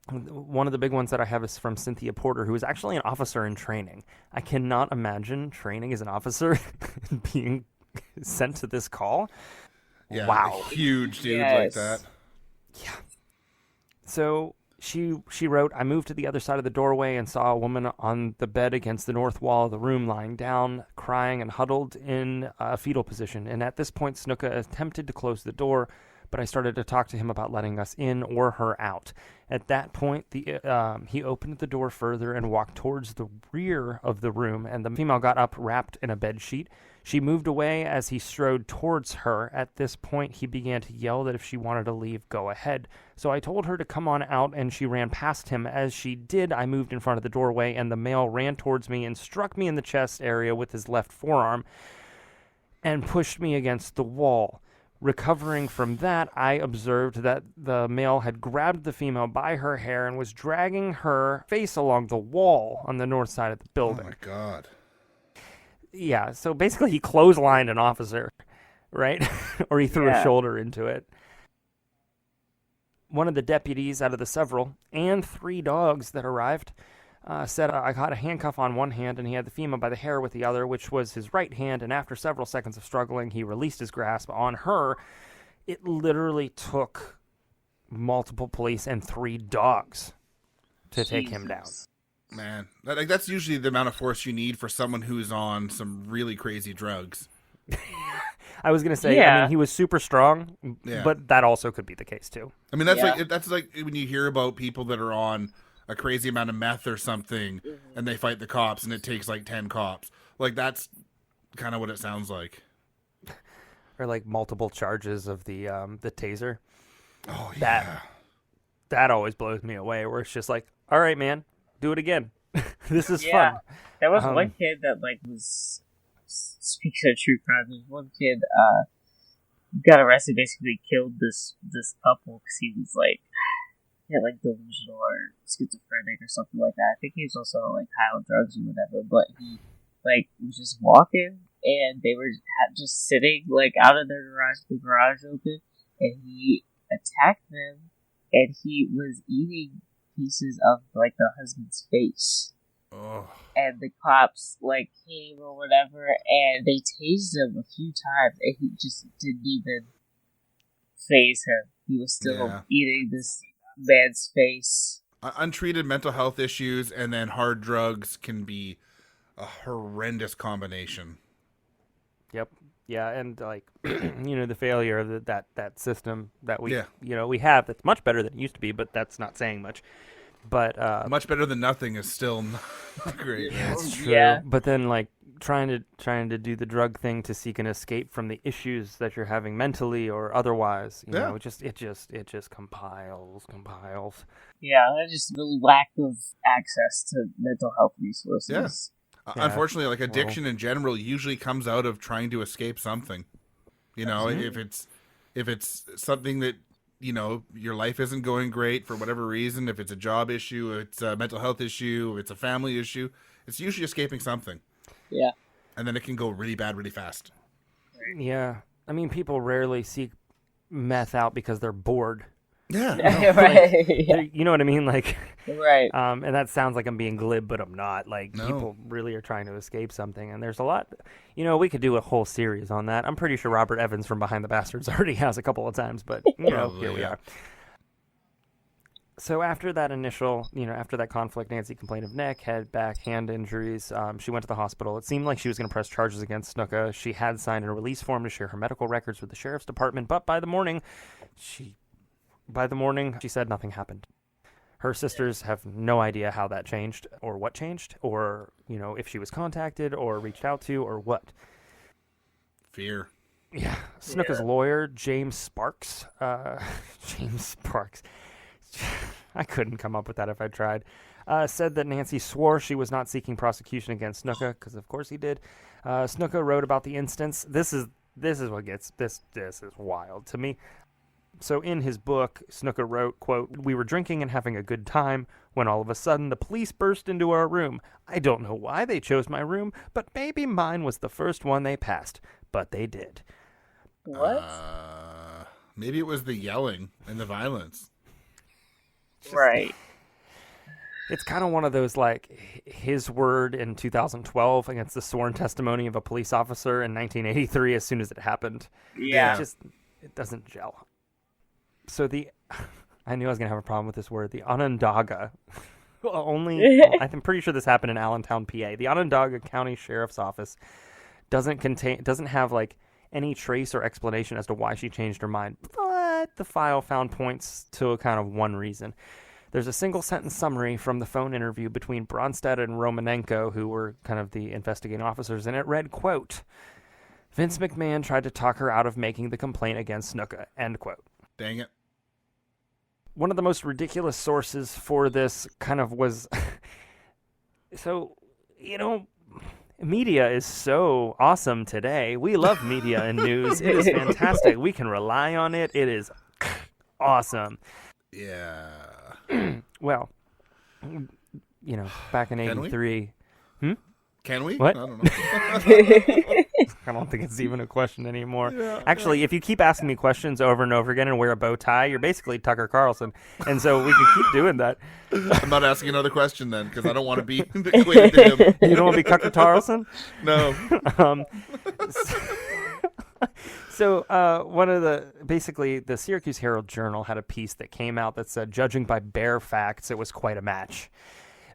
one of the big ones that I have is from Cynthia Porter, who is actually an officer in training. I cannot imagine training as an officer and being sent to this call. Yeah, wow. A huge dude like that. Yeah. So she wrote, "I moved to the other side of the doorway and saw a woman on the bed against the north wall of the room lying down, crying and huddled in a fetal position. And at this point, Snuka attempted to close the door, but I started to talk to him about letting us in or her out. At that point, he opened the door further and walked towards the rear of the room, and the female got up wrapped in a bed sheet. She moved away as he strode towards her. At this point, he began to yell that if she wanted to leave, go ahead. So I told her to come on out, and she ran past him. As she did, I moved in front of the doorway, and the male ran towards me and struck me in the chest area with his left forearm and pushed me against the wall. Recovering from that, I observed that the male had grabbed the female by her hair and was dragging her face along the wall on the north side of the building." Oh, my God. Yeah, so basically he clotheslined an officer, right? Or he threw a shoulder into it. One of the deputies out of the several and 3 dogs that arrived said, "I got a handcuff on one hand and he had the female by the hair with the other, which was his right hand, and after several seconds of struggling, he released his grasp on her." It literally took multiple police and 3 dogs to take him down. Man, that's usually the amount of force you need for someone who's on some really crazy drugs. I was going to say, I mean, he was super strong, but that also could be the case too. I mean, that's like when you hear about people that are on a crazy amount of meth or something, and they fight the cops, and it takes like 10 cops. Like, that's kind of what it sounds like. Or like multiple charges of the taser. Oh, yeah. That always blows me away, where it's just like, all right, man, do it again. This is fun. There was one kid that was, speaking of true crime, there's one kid got arrested, basically killed this couple because he was delusional or schizophrenic or something like that. I think he was also high on drugs or whatever, but he was just walking and they were just sitting out of their garage, the garage open, and he attacked them and he was eating pieces of the husband's face. Oh. And the cops like came or whatever, and they tased him a few times, and he just didn't even faze him. He was still eating this man's face. Untreated mental health issues and then hard drugs can be a horrendous combination. Yep. Yeah, and like the failure of that system that we we have that's much better than it used to be, but that's not saying much. But much better than nothing is still not great. Yeah, it's true. Yeah. But then like trying to do the drug thing to seek an escape from the issues that you're having mentally or otherwise, you know, it just compiles. Yeah, just the lack of access to mental health resources. Yeah. Unfortunately, like addiction in general usually comes out of trying to escape something. You know, if it's something that, you know, your life isn't going great for whatever reason, if it's a job issue, it's a mental health issue, it's a family issue, it's usually escaping something. Yeah. And then it can go really bad really fast. Yeah. I mean, people rarely seek meth out because they're bored. Yeah. Right. You know what I mean? Like, right. And that sounds like I'm being glib, but I'm not. Like, No. people really are trying to escape something, and there's a lot. You know, we could do a whole series on that. I'm pretty sure Robert Evans from Behind the Bastards already has a couple of times, but you know, here we are. So after that after that conflict, Nancy complained of neck, head, back, hand injuries. She went to the hospital. It seemed like she was going to press charges against Snuka. She had signed a release form to share her medical records with the sheriff's department, but by the morning, she said nothing happened. Her sisters have no idea how that changed or what changed or, you know, if she was contacted or reached out to or what. Fear. Yeah. Snuka's lawyer, James Sparks, I couldn't come up with that if I tried, said that Nancy swore she was not seeking prosecution against Snuka, because of course he did. Snuka wrote about the instance. This is what gets, this is wild to me. So in his book, Snuka wrote, quote, "We were drinking and having a good time when all of a sudden the police burst into our room. I don't know why they chose my room, but maybe mine was the first one they passed. But they did." What? Maybe it was the yelling and the violence. Right. It's kind of one of those, like, his word in 2012 against the sworn testimony of a police officer in 1983 as soon as it happened. Yeah. It doesn't gel. So I knew I was going to have a problem with this word, the Onondaga. I'm pretty sure this happened in Allentown, PA. The Onondaga County Sheriff's Office doesn't have, like, any trace or explanation as to why she changed her mind, but the file found points to a kind of one reason. There's a single sentence summary from the phone interview between Bronstedt and Romanenko, who were kind of the investigating officers, and it read, quote, "Vince McMahon tried to talk her out of making the complaint against Snuka," end quote. Dang it. One of the most ridiculous sources for this kind of was, so, you know, media is so awesome today. We love media and news. It is fantastic. We can rely on it. It is awesome. Yeah. Well, you know, back in '83. Can we? What? I don't know. I don't think it's even a question anymore. Actually, if you keep asking me questions over and over again and wear a bow tie, you're basically Tucker Carlson. And so we can keep doing that. I'm not asking another question then, because I don't want to be equated to him. You don't want to be Tucker Carlson? No. So basically the Syracuse Herald-Journal had a piece that came out that said, judging by bare facts, it was quite a match.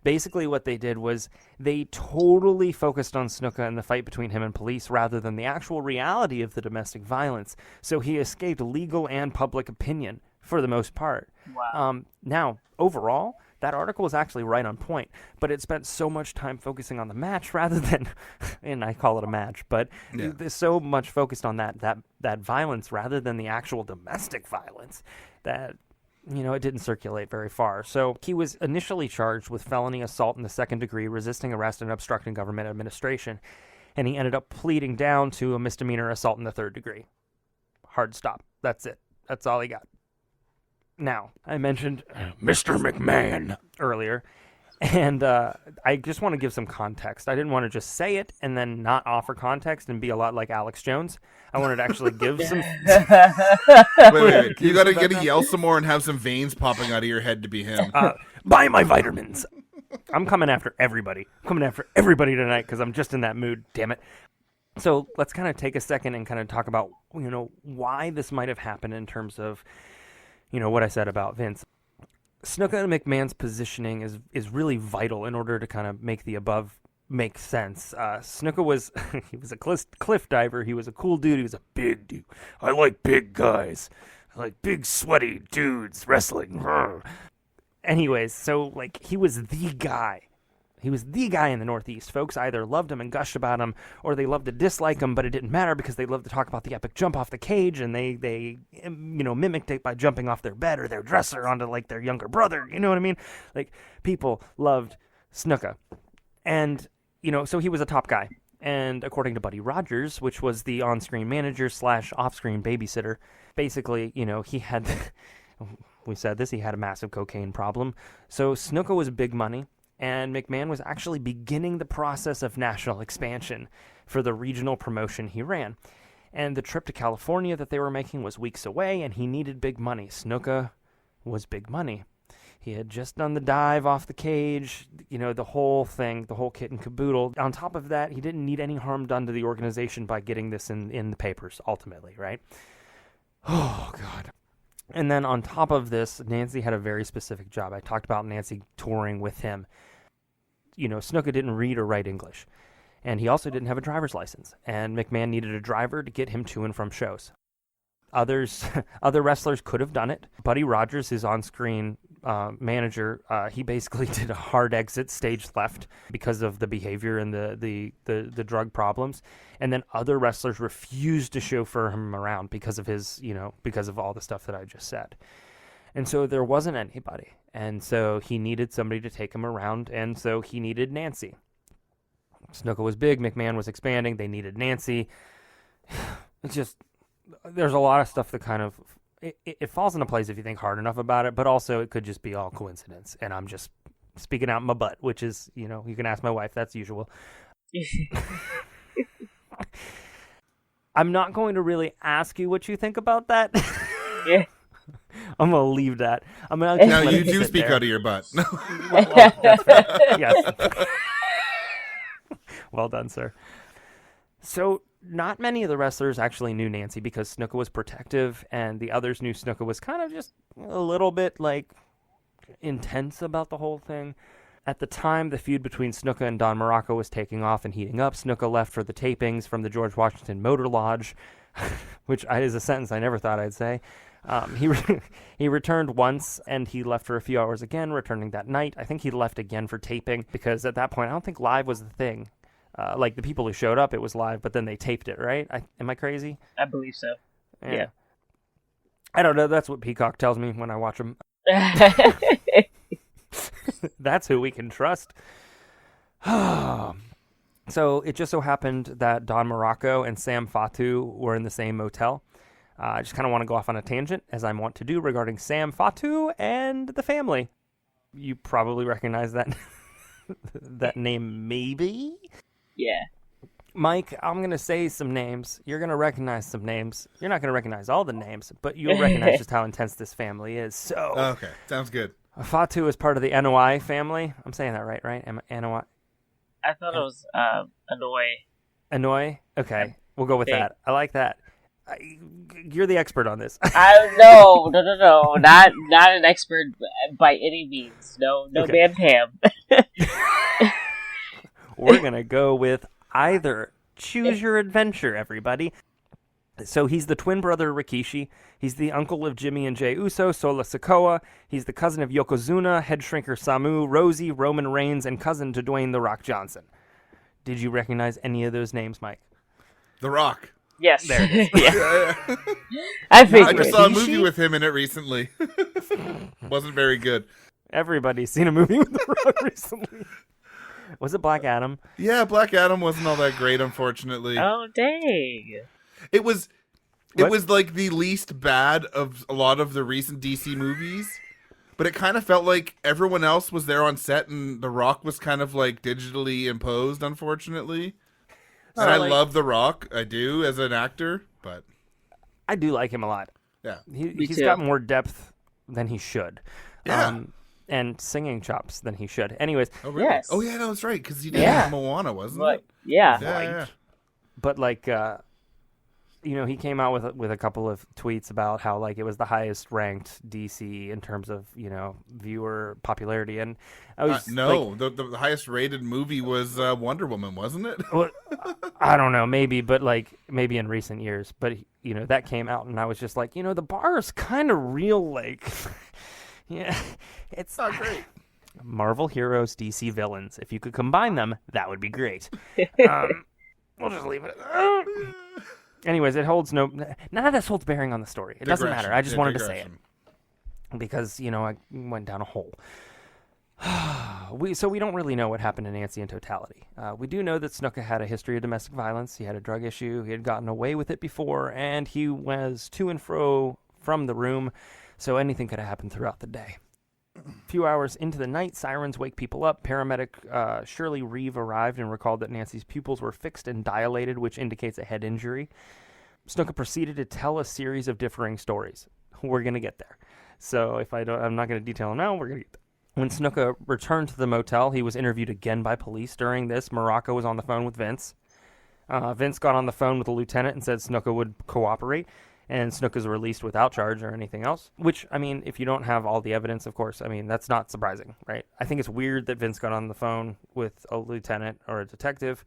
Basically what they did was they totally focused on Snuka and the fight between him and police rather than the actual reality of the domestic violence. So he escaped legal and public opinion for the most part. Wow. Now, overall, that article was actually right on point, but it spent so much time focusing on the match rather than, and I call it a match, but there's so much focused on that violence rather than the actual domestic violence that, you know, it didn't circulate very far. So he was initially charged with felony assault in the second degree, resisting arrest and obstructing government administration, and he ended up pleading down to a misdemeanor assault in the third degree. Hard stop. That's it. That's all he got. Now, I mentioned Mr. McMahon earlier, and I just want to give some context. I didn't want to just say it and then not offer context and be a lot like Alex Jones. I wanted to actually give some... Wait. You gotta yell some more and have some veins popping out of your head to be him. Buy my vitamins. I'm coming after everybody. I'm coming after everybody tonight because I'm just in that mood, damn it. So let's kind of take a second and kind of talk about, why this might have happened in terms of, what I said about Vince. Snuka and McMahon's positioning is really vital in order to kind of make the above make sense. Snuka was he was a cliff diver. He was a cool dude. He was a big dude. I like big guys. I like big sweaty dudes wrestling. Anyways, so he was the guy. He was the guy in the Northeast. Folks either loved him and gushed about him, or they loved to dislike him, but it didn't matter because they loved to talk about the epic jump off the cage, and they mimicked it by jumping off their bed or their dresser onto their younger brother. You know what I mean? People loved Snuka, and so he was a top guy. And according to Buddy Rogers, which was the on-screen manager / off-screen babysitter, basically, he had. We said this. He had a massive cocaine problem. So Snuka was big money. And McMahon was actually beginning the process of national expansion for the regional promotion he ran. And the trip to California that they were making was weeks away, and he needed big money. Snuka was big money. He had just done the dive off the cage, the whole thing, the whole kit and caboodle. On top of that, he didn't need any harm done to the organization by getting this in the papers, ultimately, right? Oh, God. And then on top of this, Nancy had a very specific job. I talked about Nancy touring with him. Snuka didn't read or write English, and he also didn't have a driver's license, and McMahon needed a driver to get him to and from shows. Other wrestlers could have done it. Buddy Rogers, his on-screen manager, he basically did a hard exit, stage left, because of the behavior and the drug problems. And then other wrestlers refused to chauffeur him around because of because of all the stuff that I just said. And so there wasn't anybody. And so he needed somebody to take him around, and so he needed Nancy. Snuka was big, McMahon was expanding, they needed Nancy. It's just, there's a lot of stuff that kind of, it falls into place if you think hard enough about it, but also it could just be all coincidence. And I'm just speaking out my butt, which is, you can ask my wife, that's usual. I'm not going to really ask you what you think about that. Yeah. I'm going to leave that. Now you do speak out of your butt. Well, that's fair. Yes. Well done, sir. So not many of the wrestlers actually knew Nancy because Snuka was protective, and the others knew Snuka was kind of just a little bit intense about the whole thing. At the time, the feud between Snuka and Don Morocco was taking off and heating up. Snuka left for the tapings from the George Washington Motor Lodge, which is a sentence I never thought I'd say. He returned once, and he left for a few hours again, returning that night. I think he left again for taping, because at that point, I don't think live was the thing. The people who showed up, it was live, but then they taped it, right? Am I crazy? I believe so. Yeah. I don't know. That's what Peacock tells me when I watch them. That's who we can trust. So it just so happened that Don Morocco and Sam Fatu were in the same motel. I just kind of want to go off on a tangent, as I want to do, regarding Sam Fatu and the family. You probably recognize that that name, maybe? Yeah. Mike, I'm going to say some names. You're going to recognize some names. You're not going to recognize all the names, but you'll recognize just how intense this family is. So, okay, sounds good. Fatu is part of the NOI family. I'm saying that right? NOI. I thought it was Annoy. Annoy? Okay, we'll go with that. I like that. You're the expert on this. No, not an expert by any means. No, okay. Man Pam. We're gonna go with either. Choose your adventure, everybody. So he's the twin brother of Rikishi. He's the uncle of Jimmy and Jey Uso, Solo Sikoa. He's the cousin of Yokozuna, head shrinker Samu, Rosie, Roman Reigns, and cousin to Dwayne The Rock Johnson. Did you recognize any of those names, Mike? The Rock. Yes. There it is. Yeah. I just saw a movie with him in it recently. Wasn't very good. Everybody's seen a movie with The Rock recently. Was it Black Adam? Yeah, Black Adam wasn't all that great, unfortunately. Oh, dang. It was like the least bad of a lot of the recent DC movies, but it kind of felt like everyone else was there on set and The Rock was kind of digitally imposed, unfortunately. And I love The Rock, I do, as an actor, but I do like him a lot. Yeah. He's got more depth than he should. Yeah. and singing chops than he should. Anyways, Oh, really? Yes. Oh, yeah, that's right, because he did Yeah. Moana, wasn't But, it? yeah. Yeah. but like he came out with a couple of tweets about how like it was the highest ranked DC in terms of viewer popularity, and I was No, the highest rated movie was Wonder Woman, wasn't it? well, I don't know, maybe, but like maybe in recent years, but that came out, and I was just like, the bar is kind of real, like yeah, it's Not great. Marvel heroes, DC villains. If you could combine them, that would be great. We'll just leave it. Anyways, it holds none of this holds bearing on the story. It doesn't matter. I just wanted to say it because I went down a hole. So we don't really know what happened to Nancy in totality. We do know that Snuka had a history of domestic violence. He had a drug issue. He had gotten away with it before, and he was to and fro from the room, so anything could have happened throughout the day. A few hours into the night, sirens wake people up. Paramedic Shirley Reeve arrived and recalled that Nancy's pupils were fixed and dilated, which indicates a head injury. Snuka proceeded to tell a series of differing stories. We're going to get there. So I'm not going to detail them now. We're going to get there. When Snuka returned to the motel, he was interviewed again by police. During this, Morocco was on the phone with Vince. Vince got on the phone with the lieutenant and said Snuka would cooperate. And Snuka's released without charge or anything else. Which, if you don't have all the evidence, of course, that's not surprising, right? I think it's weird that Vince got on the phone with a lieutenant or a detective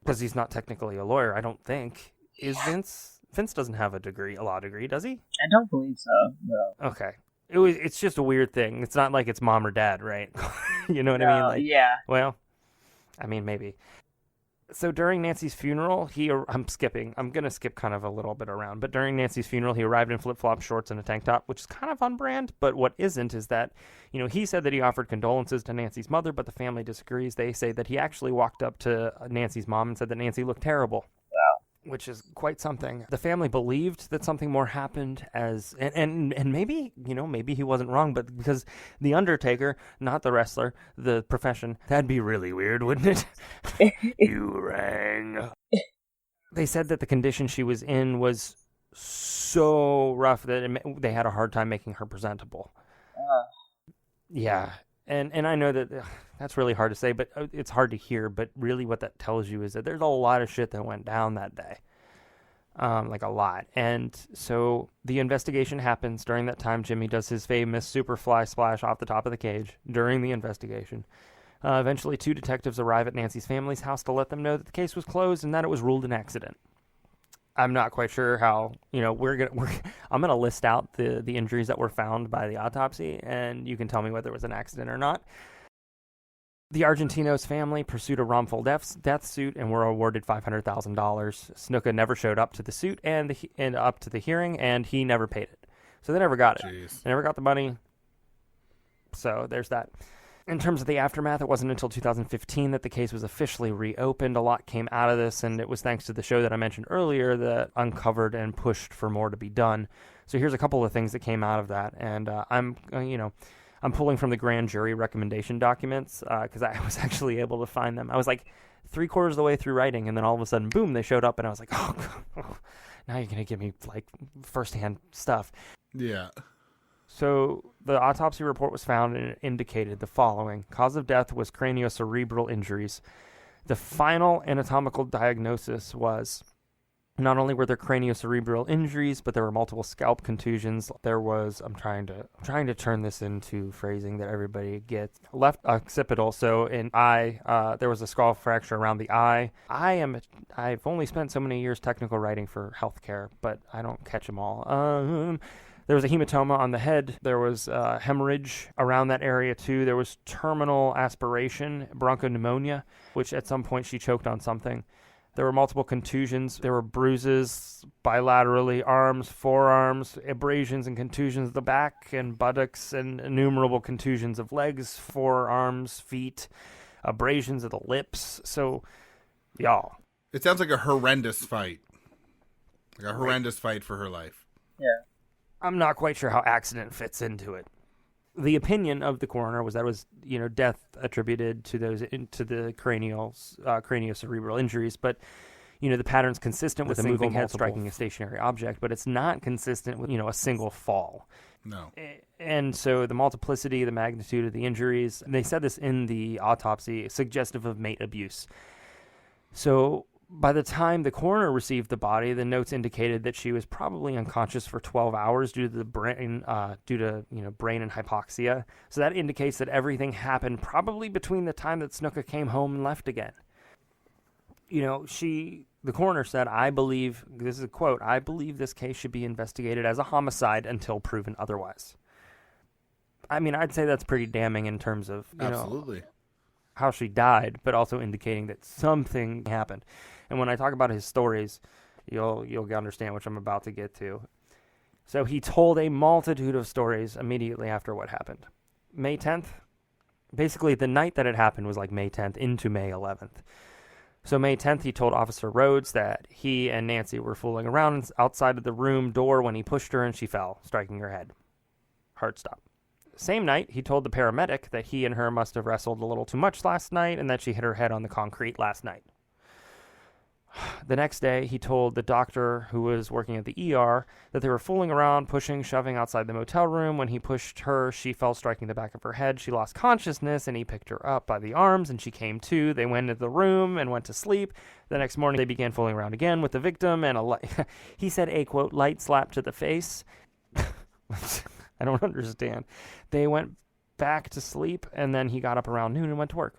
because he's not technically a lawyer, I don't think. Is Vince? Vince doesn't have a law degree, does he? I don't believe so, no. Okay. It's just a weird thing. It's not like it's mom or dad, right? You know what I mean? Like, yeah. Well, maybe. So during Nancy's funeral, I'm skipping. I'm going to skip kind of a little bit around. But during Nancy's funeral, he arrived in flip-flop shorts and a tank top, which is kind of on brand. But what isn't is that, he said that he offered condolences to Nancy's mother, but the family disagrees. They say that he actually walked up to Nancy's mom and said that Nancy looked terrible. Wow. Which is quite something. The family believed that something more happened and maybe, maybe he wasn't wrong, but because the Undertaker, not the wrestler, the profession, that'd be really weird, wouldn't it? You rang. They said that the condition she was in was so rough that they had a hard time making her presentable. Yeah. And I know that that's really hard to say, but it's hard to hear. But really what that tells you is that there's a lot of shit that went down that day. Like a lot. And so the investigation happens. During that time, Jimmy does his famous Superfly splash off the top of the cage during the investigation. Eventually, 2 detectives arrive at Nancy's family's house to let them know that the case was closed and that it was ruled an accident. I'm not quite sure how, I'm gonna list out the injuries that were found by the autopsy, and you can tell me whether it was an accident or not. The Argentino's family pursued a wrongful death suit and were awarded $500,000. Snuka never showed up to the suit and up to the hearing, and he never paid it. So they never got it. Jeez. They never got the money. So there's that. In terms of the aftermath, it wasn't until 2015 that the case was officially reopened. A lot came out of this, and it was thanks to the show that I mentioned earlier that uncovered and pushed for more to be done. So here's a couple of things that came out of that, and I'm pulling from the grand jury recommendation documents because I was actually able to find them. I was like 3/4 of the way through writing, and then all of a sudden, boom, they showed up, and I was like, oh now you're gonna give me like firsthand stuff. Yeah. So the autopsy report was found and it indicated the following. Cause of death was craniocerebral injuries. The final anatomical diagnosis was not only were there craniocerebral injuries, but there were multiple scalp contusions. There was, I'm trying to turn this into phrasing that everybody gets. Left occipital, so in eye, there was a skull fracture around the eye. I've only spent so many years technical writing for healthcare, but I don't catch them all. There was a hematoma on the head. There was hemorrhage around that area, too. There was terminal aspiration, bronchopneumonia, which at some point she choked on something. There were multiple contusions. There were bruises bilaterally, arms, forearms, abrasions and contusions of the back and buttocks, and innumerable contusions of legs, forearms, feet, abrasions of the lips. So, y'all. It sounds like a horrendous fight. Like a horrendous fight for her life. Yeah. I'm not quite sure how accident fits into it. The opinion of the coroner was that it was, death attributed to the craniocerebral injuries. But, The pattern's consistent with a single moving head multiple striking a stationary object, but it's not consistent with, a single fall. No. And so the multiplicity, the magnitude of the injuries, they said this in the autopsy, suggestive of mate abuse. So by the time the coroner received the body, the notes indicated that she was probably unconscious for 12 hours due to brain and hypoxia. So that indicates that everything happened probably between the time that Snuka came home and left again. The coroner said, I believe, this is a quote, I believe this case should be investigated as a homicide until proven otherwise. I mean, I'd say that's pretty damning in terms of, Absolutely. how she died, but also indicating that something happened. And when I talk about his stories, you'll understand what I'm about to get to. So he told a multitude of stories immediately after what happened. May 10th, basically the night that it happened was like May 10th into May 11th. So May 10th, he told Officer Rhodes that he and Nancy were fooling around outside of the room door when he pushed her and she fell, striking her head. Heart stop. Same night, he told the paramedic that he and her must have wrestled a little too much last night and that she hit her head on the concrete last night. The next day, he told the doctor who was working at the ER that they were fooling around, pushing, shoving outside the motel room. When he pushed her, she fell, striking the back of her head. She lost consciousness, and he picked her up by the arms, and she came to. They went into the room and went to sleep. The next morning, they began fooling around again with the victim, and he said a, quote, light slap to the face. I don't understand. They went back to sleep, and then he got up around noon and went to work.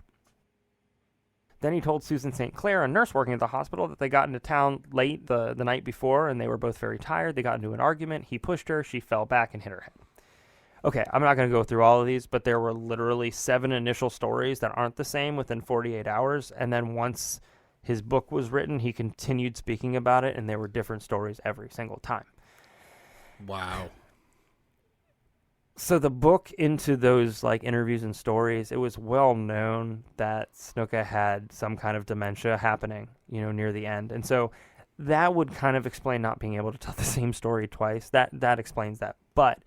Then he told Susan St. Clair, a nurse working at the hospital, that they got into town late the night before, and they were both very tired. They got into an argument. He pushed her. She fell back and hit her head. Okay, I'm not going to go through all of these, but there were literally 7 initial stories that aren't the same within 48 hours, and then once his book was written, he continued speaking about it, and there were different stories every single time. Wow. So the book, into those interviews and stories, it was well known that Snuka had some kind of dementia happening, near the end. And so that would kind of explain not being able to tell the same story twice. That explains that. But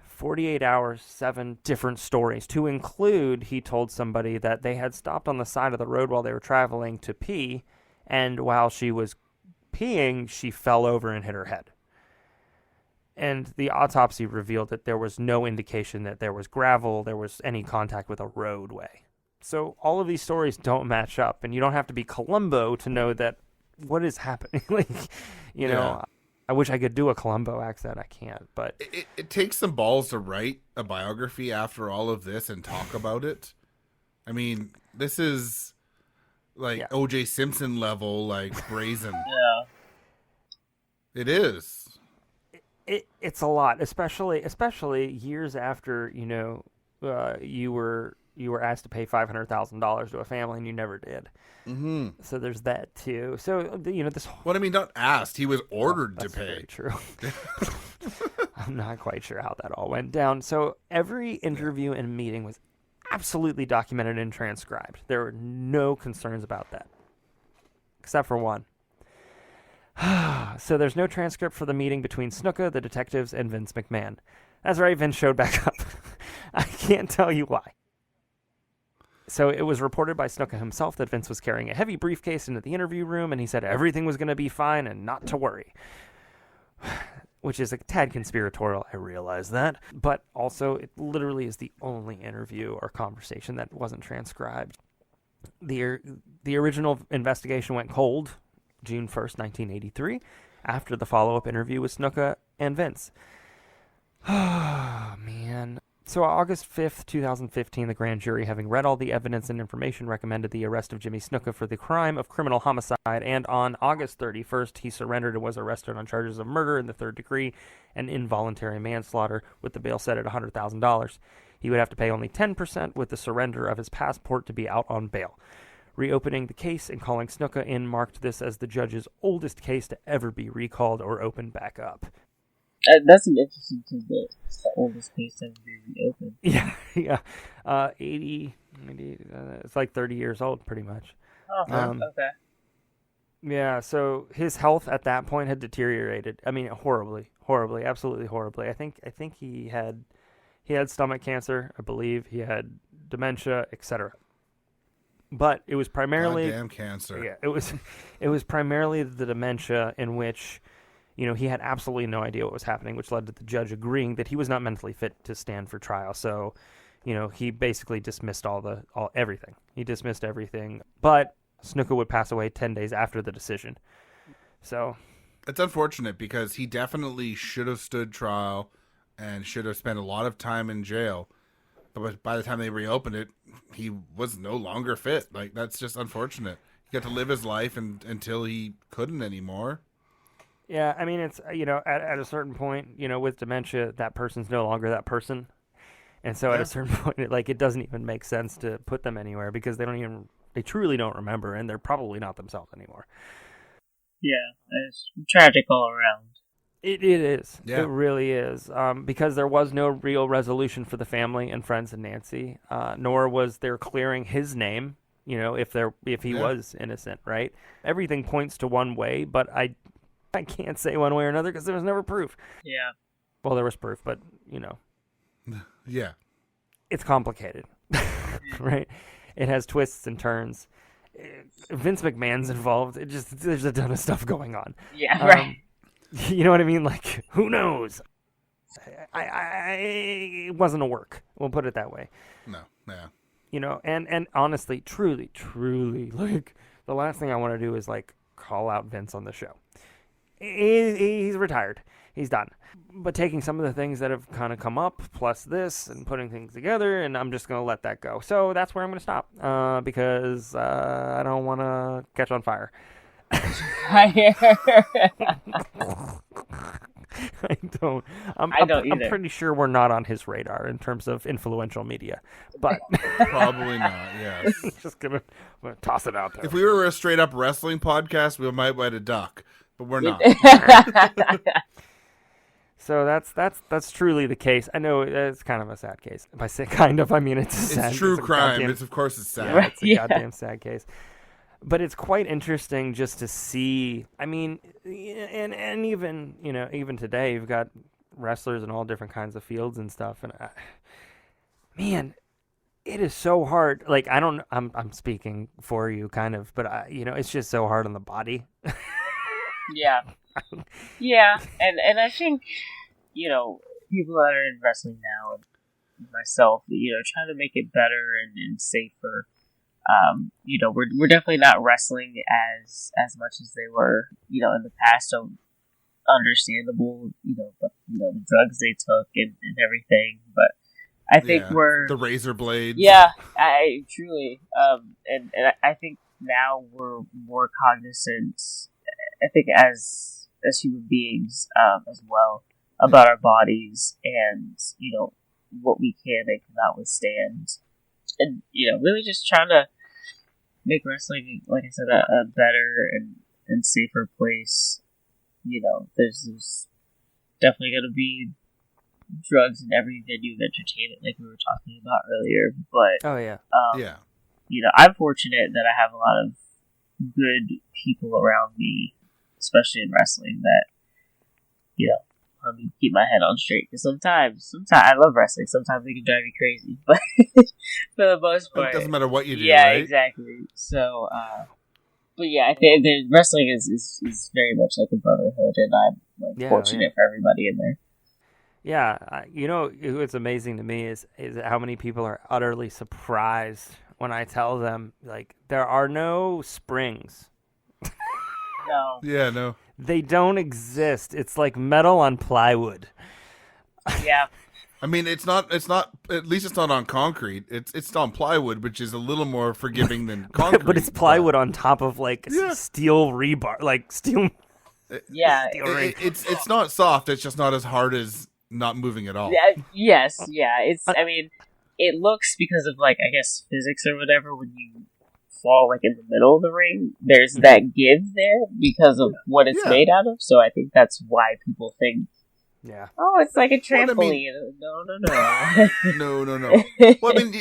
48 hours, 7 different stories, to include, he told somebody that they had stopped on the side of the road while they were traveling to pee, and while she was peeing, she fell over and hit her head. And the autopsy revealed that there was no indication that there was gravel, there was any contact with a roadway. So all of these stories don't match up, and you don't have to be Columbo to know that what is happening. I wish I could do a Columbo accent. I can't, but It takes some balls to write a biography after all of this and talk about it. I mean, this is O.J. Simpson level, brazen. Yeah. It is. It's a lot, especially years after you were asked to pay $500,000 to a family and you never did. Mm-hmm. So there's that too. So this. What I mean, not asked. He was ordered to pay. Very true. I'm not quite sure how that all went down. So every interview and meeting was absolutely documented and transcribed. There were no concerns about that, except for one. So there's no transcript for the meeting between Snuka, the detectives, and Vince McMahon. That's right, Vince showed back up. I can't tell you why. So it was reported by Snuka himself that Vince was carrying a heavy briefcase into the interview room, and he said everything was going to be fine and not to worry. Which is a tad conspiratorial, I realize that. But also, it literally is the only interview or conversation that wasn't transcribed. The original investigation went cold June 1st, 1983, after the follow-up interview with Snuka and Vince. Oh, man. So August 5th, 2015, the grand jury, having read all the evidence and information, recommended the arrest of Jimmy Snuka for the crime of criminal homicide, and on August 31st, he surrendered and was arrested on charges of murder in the 3rd degree and involuntary manslaughter, with the bail set at $100,000. He would have to pay only 10% with the surrender of his passport to be out on bail. Reopening the case and calling Snuka in marked this as the judge's oldest case to ever be recalled or opened back up. That's an interesting tidbit. It's the oldest case to ever be reopened. Yeah. 80, it's 30 years old, pretty much. Oh, okay. Yeah, so his health at that point had deteriorated. I mean, horribly, absolutely horribly. I think he had stomach cancer, I believe. He had dementia, etc. But it was primarily Goddamn cancer. Yeah, it was primarily the dementia in which, he had absolutely no idea what was happening, which led to the judge agreeing that he was not mentally fit to stand for trial. So, he basically dismissed everything. He dismissed everything. But Snuka would pass away 10 days after the decision. So it's unfortunate because he definitely should have stood trial and should have spent a lot of time in jail. But by the time they reopened it, he was no longer fit. Like, that's just unfortunate. He got to live his life until he couldn't anymore. Yeah, I mean, it's, at a certain point, with dementia, that person's no longer that person. And so at a certain point, it doesn't even make sense to put them anywhere because they truly don't remember, and they're probably not themselves anymore. Yeah, it's tragic all around. It is. Yeah. It really is. Because there was no real resolution for the family and friends of Nancy, nor was there clearing his name, if he was innocent, right? Everything points to one way, but I can't say one way or another because there was never proof. Yeah. Well, there was proof, but, Yeah. it's complicated, right? It has twists and turns. Vince McMahon's involved. There's a ton of stuff going on. Yeah, right. You know what I mean? Like, who knows? It wasn't a work. We'll put it that way. No, yeah. And honestly, truly, like, the last thing I want to do is, like, call out Vince on the show. He's retired. He's done. But taking some of the things that have kind of come up, plus this, and putting things together, and I'm just going to let that go. So that's where I'm going to stop, because I don't want to catch on fire. I don't. I don't either. I'm pretty sure we're not on his radar in terms of influential media, but Probably not, yes. just gonna toss it out there. If we were a straight up wrestling podcast, we might bite a duck, but we're not. So that's truly the case. I know it's kind of a sad case. If I say kind of, I mean it's sad. It's true crime. Goddamn, Of course it's sad. yeah, it's a goddamn sad case. But it's quite interesting just to see. I mean, and even even today, you've got wrestlers in all different kinds of fields and stuff. And man, it is so hard. Like I'm speaking for you, kind of, but it's just so hard on the body. Yeah. Yeah, and I think, people that are in wrestling now, and myself, trying to make it better and safer. We're definitely not wrestling as much as they were, in the past. So understandable, but the drugs they took and everything. But I think we're the razor blades. Yeah, I truly, and I think now we're more cognizant. I think as human beings, as well, about our bodies and what we can and cannot withstand. And, really just trying to make wrestling, like I said, a better and safer place. There's definitely going to be drugs in every venue of entertainment, like we were talking about earlier. But, oh, yeah. I'm fortunate that I have a lot of good people around me, especially in wrestling, that, let me keep my head on straight. Because sometimes I love wrestling. Sometimes they can drive me crazy, but for the most part, it doesn't matter what you do. Yeah, right? exactly. So, but yeah, I think wrestling is very much like a brotherhood, and I'm fortunate for everybody in there. Yeah, what's amazing to me is how many people are utterly surprised when I tell them, like, there are no springs. No. Yeah, no. They don't exist. It's like metal on plywood. Yeah. I mean, it's not. At least it's not on concrete. It's on plywood, which is a little more forgiving than concrete. But it's plywood on top of steel rebar, like steel. Yeah. Steel ring. It's not soft. It's just not as hard as not moving at all. Yeah. Yes. Yeah. I mean, it looks, because of, like, I guess physics or whatever, when you fall, like, in the middle of the ring, there's that give there because of what it's made out of. So I think that's why people think, oh, it's like a trampoline. No. No. Well, I mean,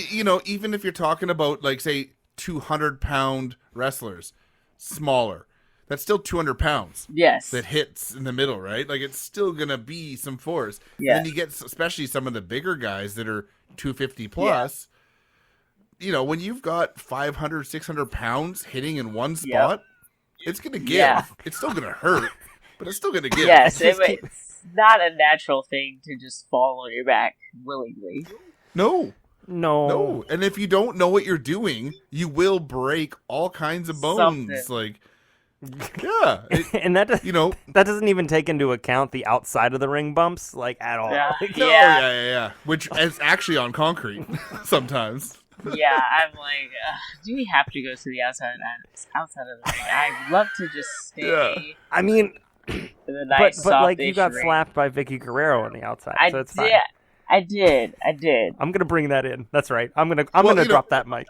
even if you're talking about, like, say, 200-pound wrestlers, smaller, that's still 200 pounds. Yes. That hits in the middle, right? Like, it's still going to be some force. Yeah. And then you get, especially some of the bigger guys that are 250 plus, when you've got 500, 600 pounds hitting in one spot, it's going to give. Yeah. It's still going to hurt, but it's still going to give. Yes, it's not a natural thing to just fall on your back willingly. No. No. And if you don't know what you're doing, you will break all kinds of bones. Something. Yeah. And that doesn't even take into account the outside of the ring bumps, at all. Yeah. Yeah. Which is actually on concrete sometimes. Yeah, I'm like, do we have to go to the outside of the ring? I'd love to just stay. I mean, in the nice, but you got ring. slapped by Vicky Guerrero on the outside, so it's fine. I did. I'm gonna bring that in. That's right. I'm gonna drop that mic.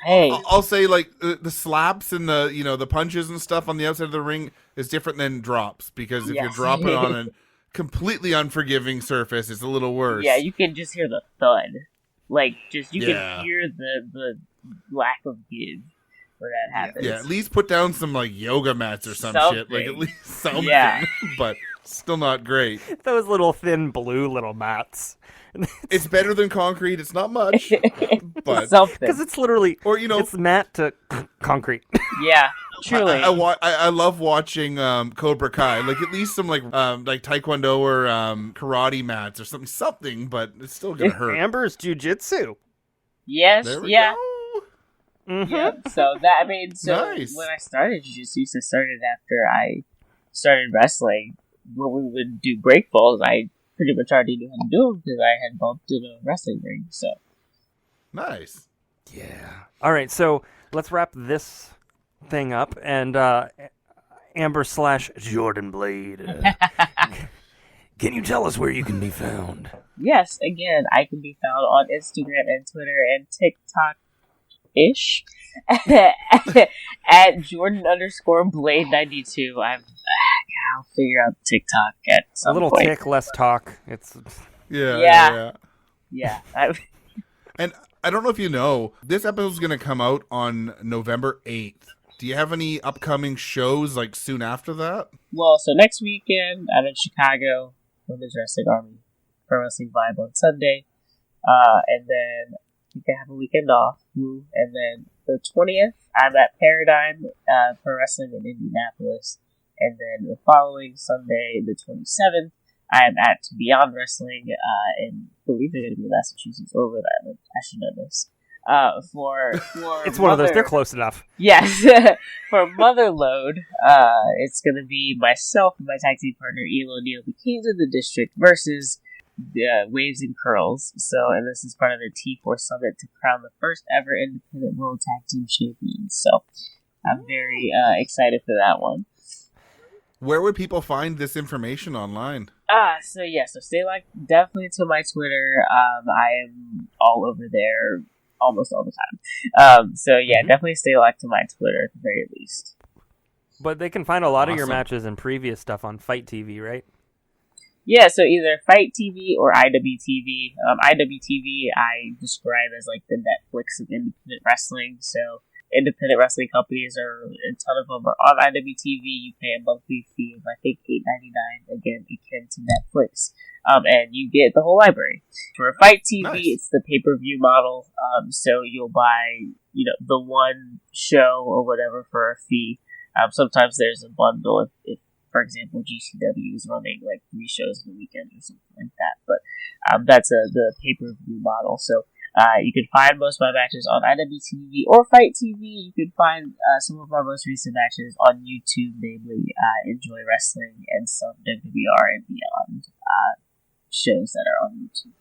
Hey, I'll say the slaps and the punches and stuff on the outside of the ring is different than drops, because if you're dropping on a completely unforgiving surface, it's a little worse. Yeah, you can just hear the thud. You can hear the lack of give where that happens. Yeah, at least put down some yoga mats or Something. shit. At least something. Yeah. But still not great. Those little thin blue little mats. It's better than concrete. It's not much, but something. Because it's literally, it's mat to concrete. Yeah, truly. I love watching Cobra Kai. At least some Taekwondo or karate mats or something, but it's still gonna hurt. Amber's jujitsu. Yes, There we yeah. go. Mm-hmm. Yeah, Nice. when I started jiu-jitsu, I started after I started wrestling. When we would do break falls, I pretty much already knew how to do them because I had bumped in a wrestling ring. So Nice. Yeah. All right, so let's wrap this thing up, and Amber/Jordan Blade. Can you tell us where you can be found? yes, again, I can be found on Instagram and Twitter and TikTok-ish at Jordan_Blade92. I'll figure out TikTok at some A little point. tick, less talk. It's Yeah. Yeah. And I don't know if you know, this episode is going to come out on November 8th. Do you have any upcoming shows soon after that? Well, so next weekend I'm in Chicago, Women's Wrestling Army Pro Wrestling Vibe on Sunday, and then I think I have a weekend off. And then the 20th I'm at Paradigm Pro Wrestling in Indianapolis, and then the following Sunday, the 27th, I am at Beyond Wrestling in, I believe they're going to be Massachusetts or Rhode Island. I should know this. For it's one of those. They're close enough. Yes, for Motherload, it's going to be myself and my tag team partner Elo O'Neill, the Kings of the District, versus Waves and Curls. So, and this is part of the T4 Summit to crown the first ever independent World Tag Team Champions. So, I'm very excited for that one. Where would people find this information online? So stay definitely to my Twitter. I am all over there almost all the time. Definitely stay to my Twitter at the very least. But they can find a lot of your Awesome. matches and previous stuff on Fight TV, right? Yeah, so either Fight TV or IWTV. IWTV I describe as the Netflix of independent wrestling. So independent wrestling companies a ton of them are on IWTV. You pay a monthly fee of I think $8.99. Again, akin to Netflix, and you get the whole library. For Fight TV, Nice. It's the pay-per-view model. So you'll buy the one show or whatever for a fee. Sometimes there's a bundle if for example GCW is running 3 shows in the weekend or something like that. But that's the pay-per-view model. So. You can find most of my matches on IWTV or Fight TV. You can find some of my most recent matches on YouTube, namely Enjoy Wrestling and some WWR and Beyond shows that are on YouTube.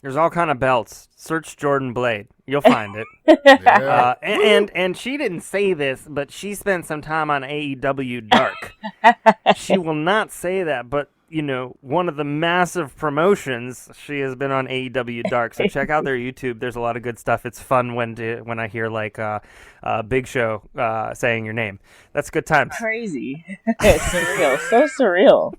There's all kind of belts. Search Jordan Blade. You'll find it. Yeah. And she didn't say this, but she spent some time on AEW Dark. She will not say that, but one of the massive promotions, she has been on AEW Dark. So check out their YouTube. There's a lot of good stuff. It's fun when I hear Big Show saying your name. That's good times. Crazy. It's surreal. So surreal.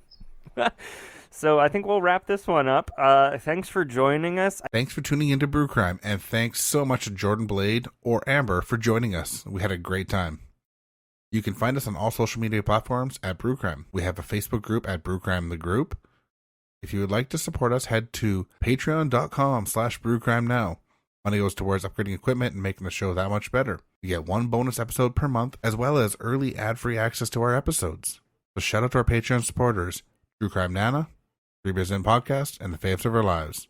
So I think we'll wrap this one up. Thanks for joining us. Thanks for tuning into Brew Crime, and thanks so much to Jordan Blade or Amber for joining us. We had a great time. You can find us on all social media platforms at Brew Crime. We have a Facebook group at Brew Crime the Group. If you would like to support us, head to patreon.com/brewcrime now. Money goes towards upgrading equipment and making the show that much better. You get one bonus episode per month, as well as early ad-free access to our episodes. So shout out to our Patreon supporters, Brew Crime Nana, 3 Beers In Podcast, and the Faves of Our Lives.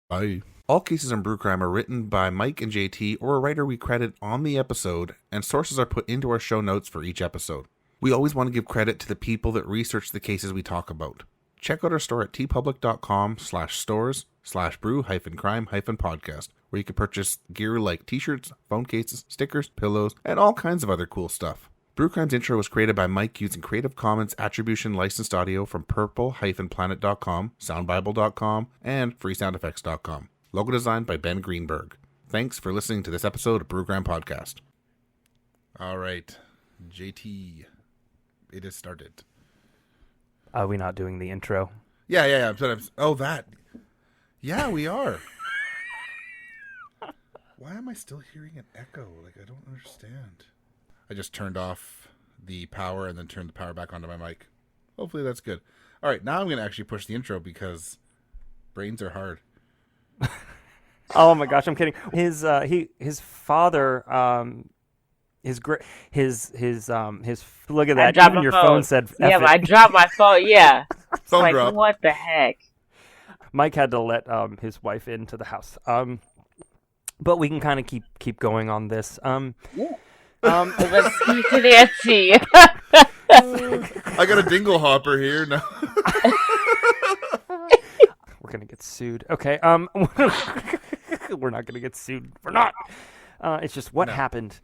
Bye. All cases on Brew Crime are written by Mike and JT or a writer we credit on the episode, and sources are put into our show notes for each episode. We always want to give credit to the people that research the cases we talk about. Check out our store at tpublic.com/stores/brew-crime-podcast, where you can purchase gear like t-shirts, phone cases, stickers, pillows, and all kinds of other cool stuff. Brew Crime's intro was created by Mike using Creative Commons Attribution licensed audio from purple-planet.com, soundbible.com, and freesoundeffects.com. Logo designed by Ben Greenberg. Thanks for listening to this episode of Brew Crime Podcast. All right, JT, it has started. Are we not doing the intro? Yeah. That. Yeah, we are. Why am I still hearing an echo? Like, I don't understand. I just turned off the power and then turned the power back onto my mic. Hopefully that's good. All right, now I'm going to actually push the intro because brains are hard. Oh my gosh, I'm kidding. His father, his look at that. Even your phone said F yeah, it. but I dropped my phone. Yeah. It's Phone like, drop. what the heck? Mike had to let his wife into the house. But we can kind of keep going on this. Let's speak to Nancy. I got a dingle hopper here now. We're gonna get sued. Okay. We're not gonna get sued. We're not. It's just what happened.